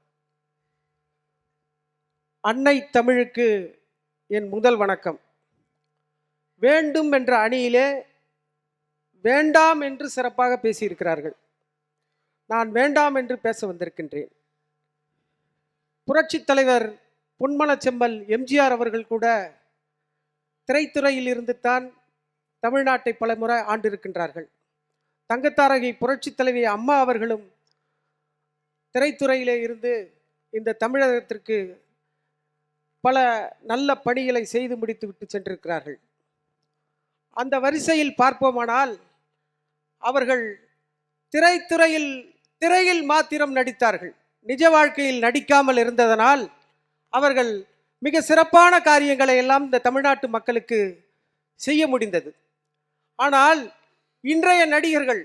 அன்னை தமிழுக்கு என் முதல் வணக்கம். வேண்டும் என்ற அணியிலே வேண்டாம் என்று சிறப்பாக பேசியிருக்கிறார்கள். நான் வேண்டாம் என்று பேச வந்திருக்கின்றேன். புரட்சித் தலைவர் பொன்மனச் செம்மல் எம்ஜிஆர் அவர்கள் கூட திரைத்துறையில் இருந்து தான் தமிழ்நாட்டை பலமுறை ஆண்டிருக்கின்றார்கள். தங்கத்தாரகை புரட்சித் தலைவி அம்மா அவர்களும் திரைத்துறையிலே இருந்து இந்த தமிழகத்திற்கு பல நல்ல பணிகளை செய்து முடித்து விட்டு சென்றிருக்கிறார்கள். அந்த வரிசையில் பார்ப்போமானால் அவர்கள் திரையில் மாத்திரம் நடித்தார்கள். நிஜ வாழ்க்கையில் நடிக்காமல் இருந்ததனால் அவர்கள் மிக சிறப்பான காரியங்களை எல்லாம் இந்த தமிழ்நாட்டு மக்களுக்கு செய்ய முடிந்தது. ஆனால் இன்றைய நடிகர்கள்,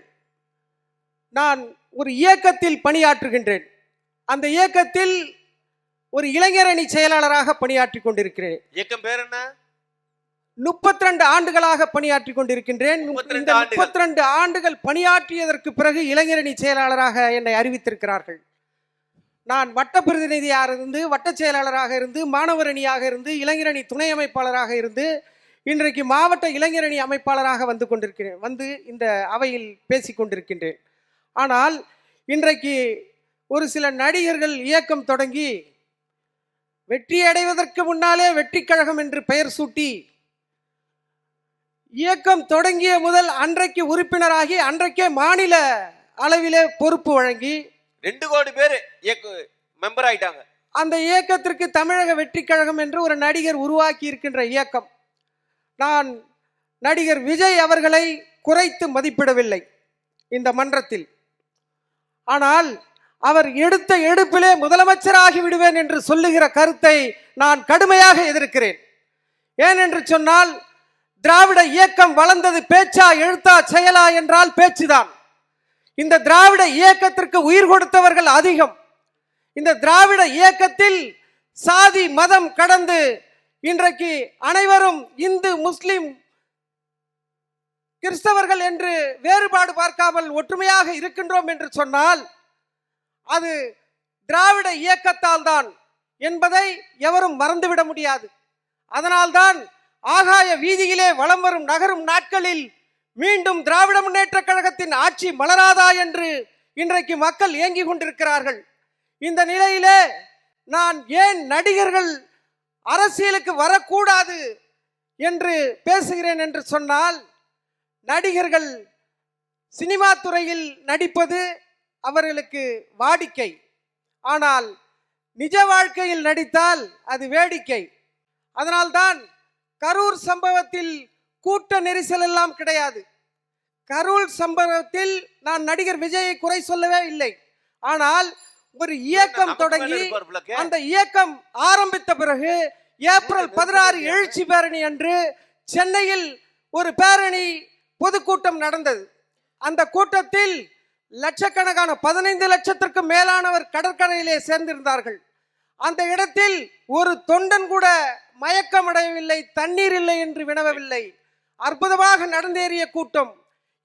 நான் ஒரு இயக்கத்தில் பணியாற்றுகின்றேன். அந்த இயக்கத்தில் ஒரு இளைஞரணி செயலாளராக பணியாற்றி கொண்டிருக்கிறேன். இயக்கம் பேர் என்ன? 32 ஆண்டுகளாக பணியாற்றி கொண்டிருக்கின்றேன். இந்த 32 ஆண்டுகள் பணியாற்றியதற்கு பிறகு இளைஞரணி செயலாளராக என்னை அறிவித்திருக்கிறார்கள். நான் வட்ட பிரதிநிதியாக இருந்து, வட்ட செயலாளராக இருந்து, மாணவர் அணியாக இருந்து, இளைஞரணி துணை அமைப்பாளராக இருந்து, இன்றைக்கு மாவட்ட இளைஞரணி அமைப்பாளராக வந்து இந்த அவையில் பேசி கொண்டிருக்கின்றேன். ஆனால் இன்றைக்கு ஒரு சில நடிகர்கள் இயக்கம் தொடங்கி வெற்றி அடைவதற்கு முன்னாலே வெற்றி கழகம் என்று பெயர் சூட்டி இயக்கம் தொடங்கிய முதல் அன்றைக்கு உறுப்பினராகி அன்றைக்கே மாநில அளவிலே பொறுப்பு வழங்கி 2 கோடி பேர் மெம்பர் ஆயிட்டாங்க. அந்த இயக்கத்திற்கு தமிழக வெற்றி கழகம் என்று ஒரு நடிகர் உருவாக்கி இருக்கின்ற இயக்கம். நான் நடிகர் விஜய் அவர்களை குறைத்து மதிப்பிடவில்லை இந்த மன்றத்தில். ஆனால் அவர் எடுத்த எடுப்பிலே முதலமைச்சராகி விடுவேன் என்று சொல்லுகிற கருத்தை நான் கடுமையாக எதிர்க்கிறேன். ஏனென்று சொன்னால், திராவிட இயக்கம் வளர்ந்தது பேச்சா எழுத்தா செயலா என்றால் பேச்சுதான். இந்த திராவிட இயக்கத்திற்கு உயிர் கொடுத்தவர்கள் அதிகம். இந்த திராவிட இயக்கத்தில் சாதி மதம் கடந்து இன்றைக்கு அனைவரும் இந்து முஸ்லிம் கிறிஸ்தவர்கள் என்று வேறுபாடு பார்க்காமல் ஒற்றுமையாக இருக்கின்றோம் என்று சொன்னால் அது திராவிட இயக்கத்தால் தான் என்பதை எவரும் மறந்துவிட முடியாது. அதனால்தான் ஆகாய வீதியிலே வலம் வரும் நகரும் நாட்களில் மீண்டும் திராவிட முன்னேற்ற கழகத்தின் ஆட்சி மலராதா என்று இன்றைக்கு மக்கள் ஏங்கிக் கொண்டிருக்கிறார்கள். இந்த நிலையிலே நான் ஏன் நடிகர்கள் அரசியலுக்கு வரக்கூடாது என்று பேசுகிறேன் என்று சொன்னால், நடிகர்கள் சினிமா துறையில் நடிப்பது அவர்களுக்கு வாடிக்கை. ஆனால் நிஜ வாழ்க்கையில் நடித்தால் அது வேடிக்கை. அதனால்தான் கரூர் சம்பவத்தில் கூட்ட நெரிசல் எல்லாம் கிடையாது. கரூர் சம்பவத்தில் நான் நடிகர் விஜயை குறை சொல்லவே இல்லை. ஆனால் ஒரு இயக்கம் தொடங்கி அந்த இயக்கம் ஆரம்பித்த பிறகு ஏப்ரல் 16 எழுச்சி பேரணி அன்று சென்னையில் ஒரு பேரணி பொதுக்கூட்டம் நடந்தது. அந்த கூட்டத்தில் லட்சக்கணக்கான 15 லட்சத்திற்கும் மேலானவர் கடற்கரையிலே சேர்ந்திருந்தார்கள். அந்த இடத்தில் ஒரு தொண்டன் கூட மயக்கமடையவில்லை, தண்ணீர் இல்லை என்று வினவவில்லை. அற்புதமாக நடந்தேறிய கூட்டம்.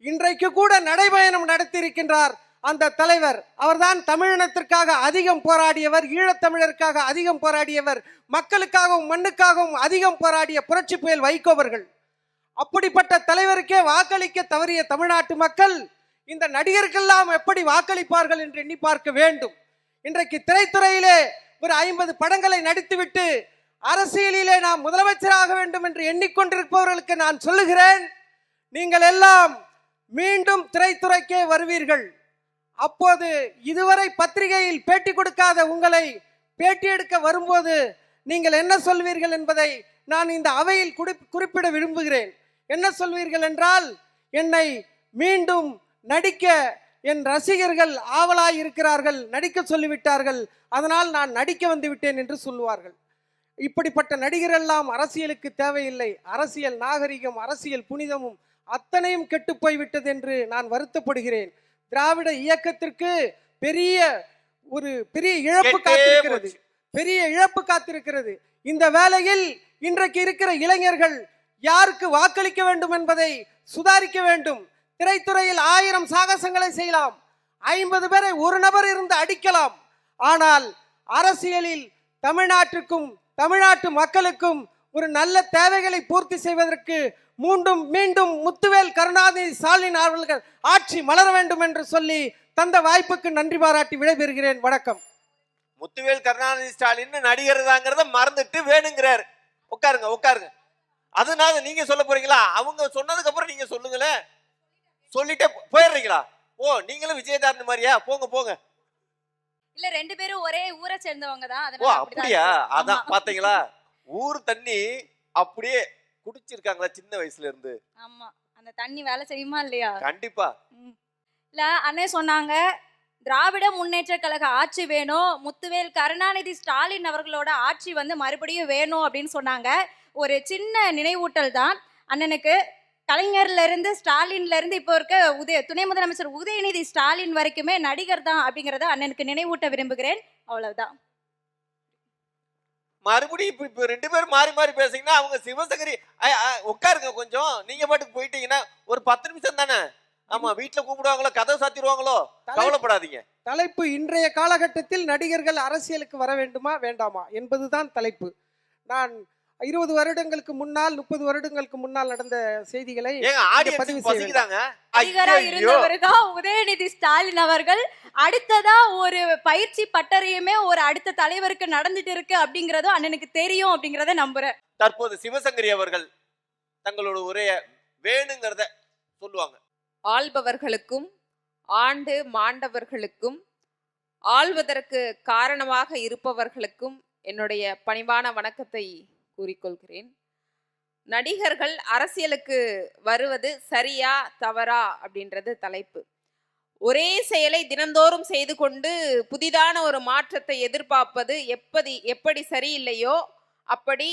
இன்றைக்கு கூட நடைபயணம் நடத்தியிருக்கின்றார் அந்த தலைவர். அவர்தான் தமிழினத்திற்காக அதிகம் போராடியவர், ஈழத்தமிழருக்காக அதிகம் போராடியவர், மக்களுக்காகவும் மண்ணுக்காகவும் அதிகம் போராடிய புரட்சி புயல் வைகோ அவர்கள். அப்படிப்பட்ட தலைவருக்கே வாக்களிக்க தவறிய தமிழ்நாட்டு மக்கள் இந்த நடிகர்களெல்லாம் எப்படி வாக்களிப்பார்கள் என்று எண்ணி பார்க்க வேண்டும். இன்றைக்கு திரைத்துறையிலே ஒரு 50 படங்களை நடித்துவிட்டு அரசியலிலே நாம் முதலமைச்சராக வேண்டும் என்று எண்ணிக்கொண்டிருப்பவர்களுக்கு நான் சொல்லுகிறேன், நீங்கள் எல்லாம் மீண்டும் திரைத்துறைக்கே வருவீர்கள். அப்போது இதுவரை பத்திரிகையில் பேட்டி கொடுக்காத உங்களை பேட்டி எடுக்க வரும்போது நீங்கள் என்ன சொல்வீர்கள் என்பதை நான் இந்த அவையில் குறிப்பிட விரும்புகிறேன். என்ன சொல்வீர்கள் என்றால், என்னை மீண்டும் நடிக்க என் ரசிகர்கள் ஆவலாய் இருக்கிறார்கள், நடிக்க சொல்லிவிட்டார்கள், அதனால் நான் நடிக்க வந்து விட்டேன் என்று சொல்லுவார்கள். இப்படிப்பட்ட நடிகர் எல்லாம் அரசியலுக்கு தேவையில்லை. அரசியல் நாகரிகம், அரசியல் புனிதமும் அத்தனையும் கெட்டு போய்விட்டது என்று நான் வருத்தப்படுகிறேன். திராவிட இயக்கத்திற்கு பெரிய இழப்பு காத்திருக்கிறது, பெரிய இழப்பு காத்திருக்கிறது. இந்த வேளையில் இன்றைக்கு இருக்கிற இளைஞர்கள் யாருக்கு வாக்களிக்க வேண்டும் என்பதை சுதாரிக்க வேண்டும். திரைத்துறையில் 1000 சாகசங்களை செய்யலாம், 50 பேரை ஒரு நபர் இருந்து அடிக்கலாம். ஆனால் அரசியலில் தமிழ்நாட்டுக்கும் தமிழ்நாட்டு மக்களுக்கும் ஒரு நல்ல தேவைகளை பூர்த்தி செய்வதற்கு மீண்டும் மீண்டும் முத்துவேல் கருணாநிதி ஸ்டாலின் அவர்கள் ஆட்சி மலர வேண்டும் என்று சொல்லி தந்த வாய்ப்புக்கு நன்றி பாராட்டி விடைபெறுகிறேன். வணக்கம். முத்துவேல் கருணாநிதி ஸ்டாலின் நடிகர் தாங்கிறத மறந்துட்டு வேணுங்கிறாரு. உட்காருங்க உட்காருங்க. அதனால நீங்க சொல்ல போறீங்களா? அவங்க சொன்னதுக்கு அப்புறம் நீங்க சொல்லுங்களேன். சொல்லிட்டே போயிடுறீங்களா? ஓ, நீங்களும் விஜயதாரணி மாதிரியா? போங்க போங்க. இல்ல 2 பேரும் ஒரே ஊரை சேர்ந்தவங்க தான். ஓ அப்படியா? அதான் பாத்தீங்களா, ஊர் தண்ணி அப்படியே குடிச்சிருக்காங்களா சின்ன வயசுல இருந்து. ஆமா, அந்த தண்ணி வேலை செய்யுமா இல்லையா? கண்டிப்பா. இல்ல அண்ணே சொன்னாங்க திராவிட முன்னேற்ற கழக ஆட்சி வேணும், முத்துவேல் கருணாநிதி ஸ்டாலின் அவர்களோட ஆட்சி வந்து மறுபடியும் வேணும் அப்படின்னு சொன்னாங்க. ஒரு சின்ன நினைவூட்டல் தான் அண்ணனுக்கு. கலைஞர்ல இருந்து ஸ்டாலின்ல இருந்து இப்போ இருக்க துணை முதலமைச்சர் உதயநிதி ஸ்டாலின் வரைக்குமே நடிகர் தான் அப்படிங்கறத அண்ணனுக்கு நினைவூட்ட விரும்புகிறேன். அவ்வளவுதான். மறுபடியும் இப்ப 2 பேரும் மாறி மாறி பேசிங்கன்னா அவங்க சிவசங்கரி உட்காருங்க கொஞ்சம். நீங்க பாட்டுக்கு போயிட்டீங்கன்னா ஒரு 10 நிமிஷம் தானே. ஆமா, வீட்டுல கூப்பிடுவாங்களோ, கதவை சாத்திடுவாங்களோ, கவலைப்படாதீங்க. தலைப்பு இன்றைய காலகட்டத்தில் நடிகர்கள் அரசியலுக்கு வர வேண்டுமா வேண்டாமா என்பதுதான் தலைப்பு. நான் 20 வருடங்களுக்கு முன்னால் 30 வருடங்களுக்கு முன்னால் நடந்த செய்திகளை பதிவு செய்கிறாங்க. உதயநிதி ஸ்டாலின் அவர்கள் அடுத்ததா ஒரு பயிற்சி பட்டறையுமே ஒரு அடுத்த தலைவருக்கு நடந்துட்டு இருக்கு அப்படிங்கறதும் அண்ணனுக்கு தெரியும் அப்படிங்கறத நம்புறேன். தற்போது சிவசங்கரி அவர்கள் தங்களோட உரைய வேணுங்கிறத சொல்லுவாங்க. ஆள்பவர்களுக்கும் ஆண்டு மாண்டவர்களுக்கும் ஆள்வதற்கு காரணமாக இருப்பவர்களுக்கும் என்னுடைய பணிவான வணக்கத்தை கூறிக்கொள்கிறேன். நடிகர்கள் அரசியலுக்கு வருவது சரியா தவறா அப்படின்றது தலைப்பு. ஒரே செயலை தினந்தோறும் செய்து கொண்டு புதிதான ஒரு மாற்றத்தை எதிர்பார்ப்பது எப்படி சரியில்லையோ அப்படி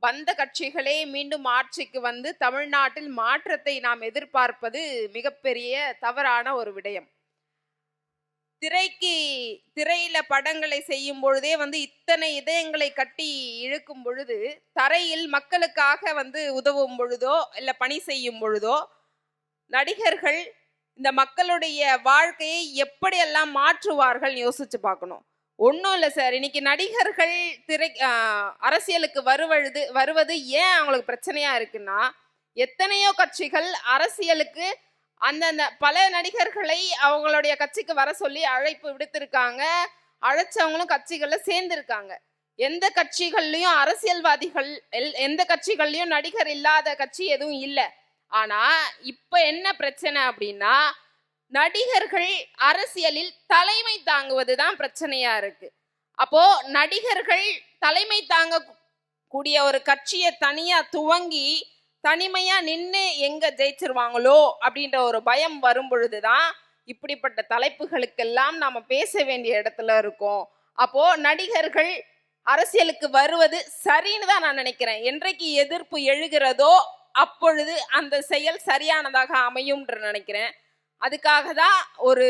வந்த கட்சிகளே மீண்டும் ஆட்சிக்கு வந்து தமிழ்நாட்டில் மாற்றத்தை நாம் எதிர்பார்ப்பது மிகப்பெரிய தவறான ஒரு விடயம். திரையில படங்களை செய்யும் பொழுதே வந்து இத்தனை இதயங்களை கட்டி இழுக்கும் பொழுது தரையில் மக்களுக்காக வந்து உதவும் பொழுதோ இல்ல பணி செய்யும் பொழுதோ நடிகர்கள் இந்த மக்களுடைய வாழ்க்கையை எப்படியெல்லாம் மாற்றுவார்கள் யோசிச்சு பார்க்கணும். ஒன்றும் இல்லை சார், இன்னைக்கு நடிகர்கள் அரசியலுக்கு வருவது ஏன் அவங்களுக்கு பிரச்சனையா இருக்குன்னா, எத்தனையோ கட்சிகள் அரசியலுக்கு அந்தந்த பல நடிகர்களை அவங்களுடைய கட்சிக்கு வர சொல்லி அழைப்பு விடுத்திருக்காங்க. அழைச்சவங்களும் கட்சிகள்ல சேர்ந்திருக்காங்க. எந்த கட்சிகள்லயும் அரசியல்வாதிகள் எந்த கட்சிகள்லயும் நடிகர் இல்லாத கட்சி எதுவும் இல்லை. ஆனா இப்ப என்ன பிரச்சனை அப்படின்னா, நடிகர்கள் அரசியலில் தலைமை தாங்குவதுதான் பிரச்சனையா இருக்கு. அப்போ நடிகர்கள் தலைமை தாங்க கூடிய ஒரு கட்சியை தனியா துவங்கி தனிமையா நின்று எங்க ஜெயிச்சிருவாங்களோ அப்படின்ற ஒரு பயம் வரும் பொழுதுதான் இப்படிப்பட்ட தலைப்புகளுக்கெல்லாம் நாம பேச வேண்டிய இடத்துல இருக்கோம். அப்போ நடிகர்கள் அரசியலுக்கு வருவது சரின்னு தான் நான் நினைக்கிறேன். என்றைக்கு எதிர்ப்பு எழுகிறதோ அப்பொழுது அந்த செயல் சரியானதாக அமையும்ன்ற நினைக்கிறேன். அதுக்காக தான் ஒரு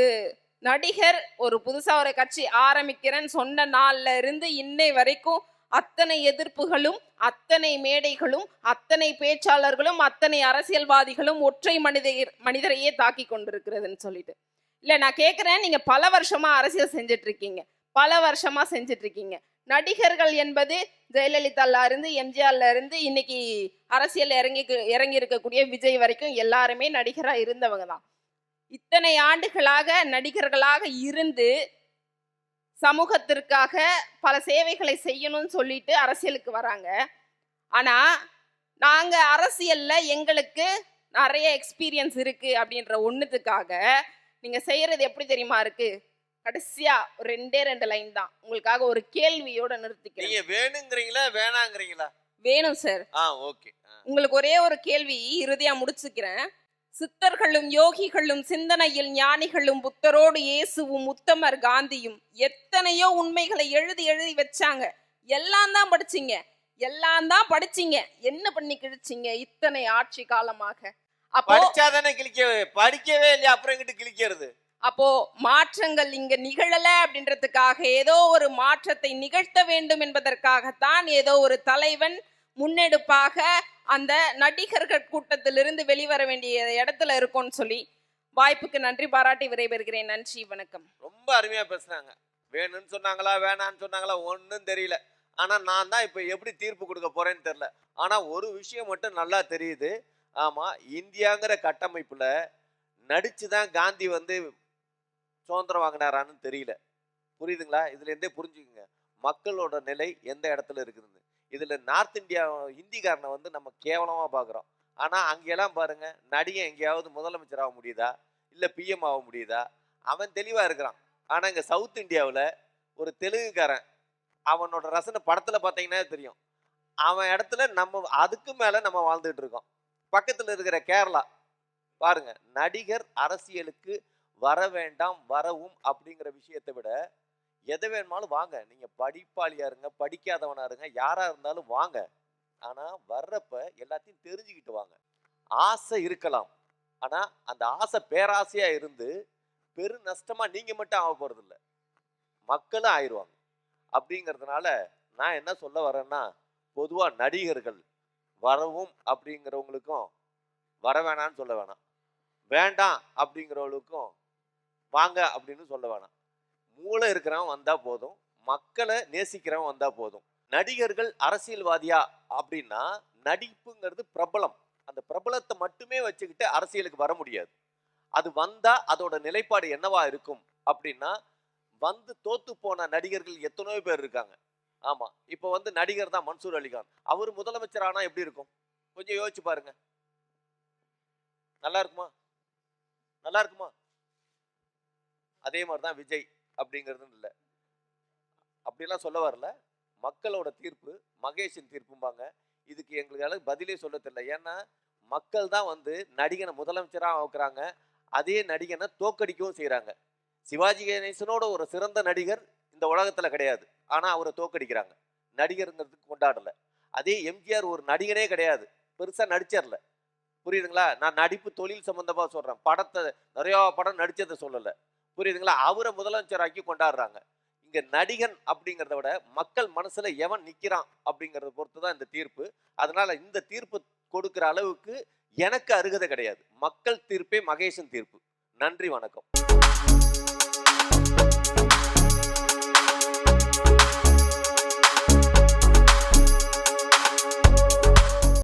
நடிகர் ஒரு புதுசா ஒரு கட்சி ஆரம்பிக்கிறேன்னு சொன்ன நாள்ல இருந்து இன்னை வரைக்கும் அத்தனை எதிர்ப்புகளும் அத்தனை மேடைகளும் அத்தனை பேச்சாளர்களும் அத்தனை அரசியல்வாதிகளும் ஒற்றை மனிதரையே தாக்கி கொண்டிருக்கிறதுன்னு சொல்லிட்டு இல்ல நான் கேட்கிறேன். நீங்க பல வருஷமா அரசியல் செஞ்சுட்டு இருக்கீங்க. நடிகர்கள் என்பது ஜெயலலிதால இருந்து எம்ஜிஆர்ல இருந்து இன்னைக்கு அரசியல் இறங்கி இருக்கக்கூடிய விஜய் வரைக்கும் எல்லாருமே நடிகரா இருந்தவங்க தான். இத்தனை ஆண்டுகளாக நடிகர்களாக இருந்து சமூகத்திற்காக பல சேவைகளை செய்யணும்னு சொல்லிட்டு அரசியலுக்கு வராங்க. ஆனா நாங்க அரசியல்ல எங்களுக்கு நிறைய எக்ஸ்பீரியன்ஸ் இருக்கு அப்படின்ற ஒண்ணுத்துக்காக நீங்க செய்யறது எப்படி தெரியுமா இருக்கு? கடைசியா 2 லைன் தான் உங்களுக்காக ஒரு கேள்வியோட நிறுத்திக்கிறேன். நீங்க வேணுங்கிறீங்களா வேணாங்கிறீங்களா? வேணும் சார். ஓகே. உங்களுக்கு ஒரே ஒரு கேள்வி இறுதியா முடிச்சுக்கிறேன். சித்தர்களும் யோகிகளும் சிந்தனையில் ஞானிகளும் புத்தரோடு இயேசுவும் உத்தமர் காந்தியும் எத்தனையோ உண்மைகளை எழுதி வச்சாங்க. எல்லாம் தான் படிச்சீங்க. என்ன பண்ணி கிழிச்சீங்க இத்தனை ஆட்சி காலமாக? அப்போ படிச்சாதானே படிக்கவே இல்லையா, அப்புறம் எங்கிட்டு கிழிக்கிறது? அப்போ மாற்றங்கள் இங்க நிகழல அப்படின்றதுக்காக ஏதோ ஒரு மாற்றத்தை நிகழ்த்த வேண்டும் என்பதற்காகத்தான் ஏதோ ஒரு தலைவன் முன்னெடுப்பாக அந்த நடிகர்கள் கூட்டத்திலிருந்து வெளிவர வேண்டிய இடத்துல இருக்கும்னு சொல்லி வாய்ப்புக்கு நன்றி பாராட்டி விடைபெறுகிறேன். நன்றி, வணக்கம். ரொம்ப அருமையா பேசுனாங்க. வேணும்னு சொன்னாங்களா வேணான்னு சொன்னாங்களா ஒன்னும் தெரியல. ஆனா நான் தான் இப்ப எப்படி தீர்ப்பு கொடுக்க போறேன்னு தெரியல. ஆனா ஒரு விஷயம் மட்டும் நல்லா தெரியுது. ஆமா, இந்தியாங்கிற கட்டமைப்புல நடிச்சுதான் காந்தி வந்து சுதந்திரம் வாங்கினாரான்னு தெரியல. புரியுதுங்களா? இதுல இருந்தே புரிஞ்சுக்குங்க மக்களோட நிலை எந்த இடத்துல இருக்குதுன்னு. இதுல நார்த் இந்தியா ஹிந்திக்காரனை வந்து நம்ம கேவலமா பாக்குறோம். ஆனா அங்கெல்லாம் பாருங்க, நடிகை எங்கேயாவது முதலமைச்சர் ஆக முடியுதா, இல்ல பிஎம் ஆக முடியுதா? அவன் தெளிவா இருக்கிறான். ஆனா இங்க சவுத் இந்தியாவுல ஒரு தெலுங்குக்காரன், அவனோட ரசனை படத்துல பாத்தீங்கன்னா தெரியும், அவன் இடத்துல நம்ம அதுக்கு மேல நம்ம வாழ்ந்துட்டு இருக்கோம். பக்கத்துல இருக்கிற கேரளா பாருங்க, நடிகர் அரசியலுக்கு வர வேண்டாம், வரவும் அப்படிங்கிற விஷயத்தை விட எதை வேணுமாலும் வாங்க, நீங்க படிப்பாளியா இருங்க, படிக்காதவனா இருங்க, யாரா இருந்தாலும் வாங்க. ஆனா வர்றப்ப எல்லாத்தையும் தெரிஞ்சுக்கிட்டு வாங்க. ஆசை இருக்கலாம், ஆனா அந்த ஆசை பேராசையா இருந்து பெரு நஷ்டமா நீங்க மட்டும் ஆக போறது இல்லை, மக்களும் ஆயிடுவாங்க. அப்படிங்கிறதுனால நான் என்ன சொல்ல வரேன்னா, பொதுவா நடிகர்கள் வரவும் அப்படிங்கிறவங்களுக்கும் வர வேணான்னு சொல்ல வேணாம், வேண்டாம் அப்படிங்கிறவங்களுக்கும் வாங்க அப்படின்னு சொல்ல வேணாம். மூளை இருக்கிறவன் வந்தா போதும், மக்களை நேசிக்கிறவன் வந்தா போதும். நடிகர்கள் அரசியல்வாதியா அப்படின்னா, நடிப்புங்கிறது பிரபலம், அந்த பிரபலத்தை மட்டுமே வச்சுக்கிட்டு அரசியலுக்கு வர முடியாது. அது வந்தா அதோட நிலைப்பாடு என்னவா இருக்கும் அப்படின்னா, வந்து தோத்து போன நடிகர்கள் எத்தனையோ பேர் இருக்காங்க. ஆமா, இப்ப வந்து நடிகர் தான் மன்சூர் அலிகான், அவர் முதலமைச்சர் ஆனா எப்படி இருக்கும் கொஞ்சம் யோசிச்சு பாருங்க. நல்லா இருக்குமா? நல்லா இருக்குமா? அதே மாதிரிதான் விஜய் அப்படிங்கிறது இல்லை, அப்படிலாம் சொல்ல வரல. மக்களோட தீர்ப்பு, மகேஷின் தீர்ப்பும்பாங்க. இதுக்கு எங்களுக்கு பதிலே சொல்ல தெரியல. ஏன்னா மக்கள் தான் வந்து நடிகனை முதலமைச்சராக ஆக்குறாங்க, அதே நடிகனை தோக்கடிக்கவும் செய்யறாங்க. சிவாஜி கணேசனோட ஒரு சிறந்த நடிகர் இந்த உலகத்துல கிடையாது, ஆனா அவரை தோக்கடிக்கிறாங்க, நடிகருங்கிறதுக்கு கொண்டாடல. அதே எம்ஜிஆர் ஒரு நடிகனே கிடையாது, பெருசா நடிச்சர்ல. புரியுதுங்களா? நான் நடிப்பு தொழில் சம்பந்தமா சொல்றேன், படத்தை நிறைய படம் நடிச்சதை சொல்லல. புரியுதுங்களா? அவரை முதலமைச்சராக்கி கொண்டாடுறாங்க. இங்க நடிகன் அப்படிங்கிறத விட மக்கள் மனசுல எவன் நிக்கிறான் அப்படிங்கறத பொறுத்துதான் இந்த தீர்ப்பு. அதனால இந்த தீர்ப்பு கொடுக்கிற அளவுக்கு எனக்கு அருகதை கிடையாது. மக்கள் தீர்ப்பே மகேஷன் தீர்ப்பு. நன்றி, வணக்கம்.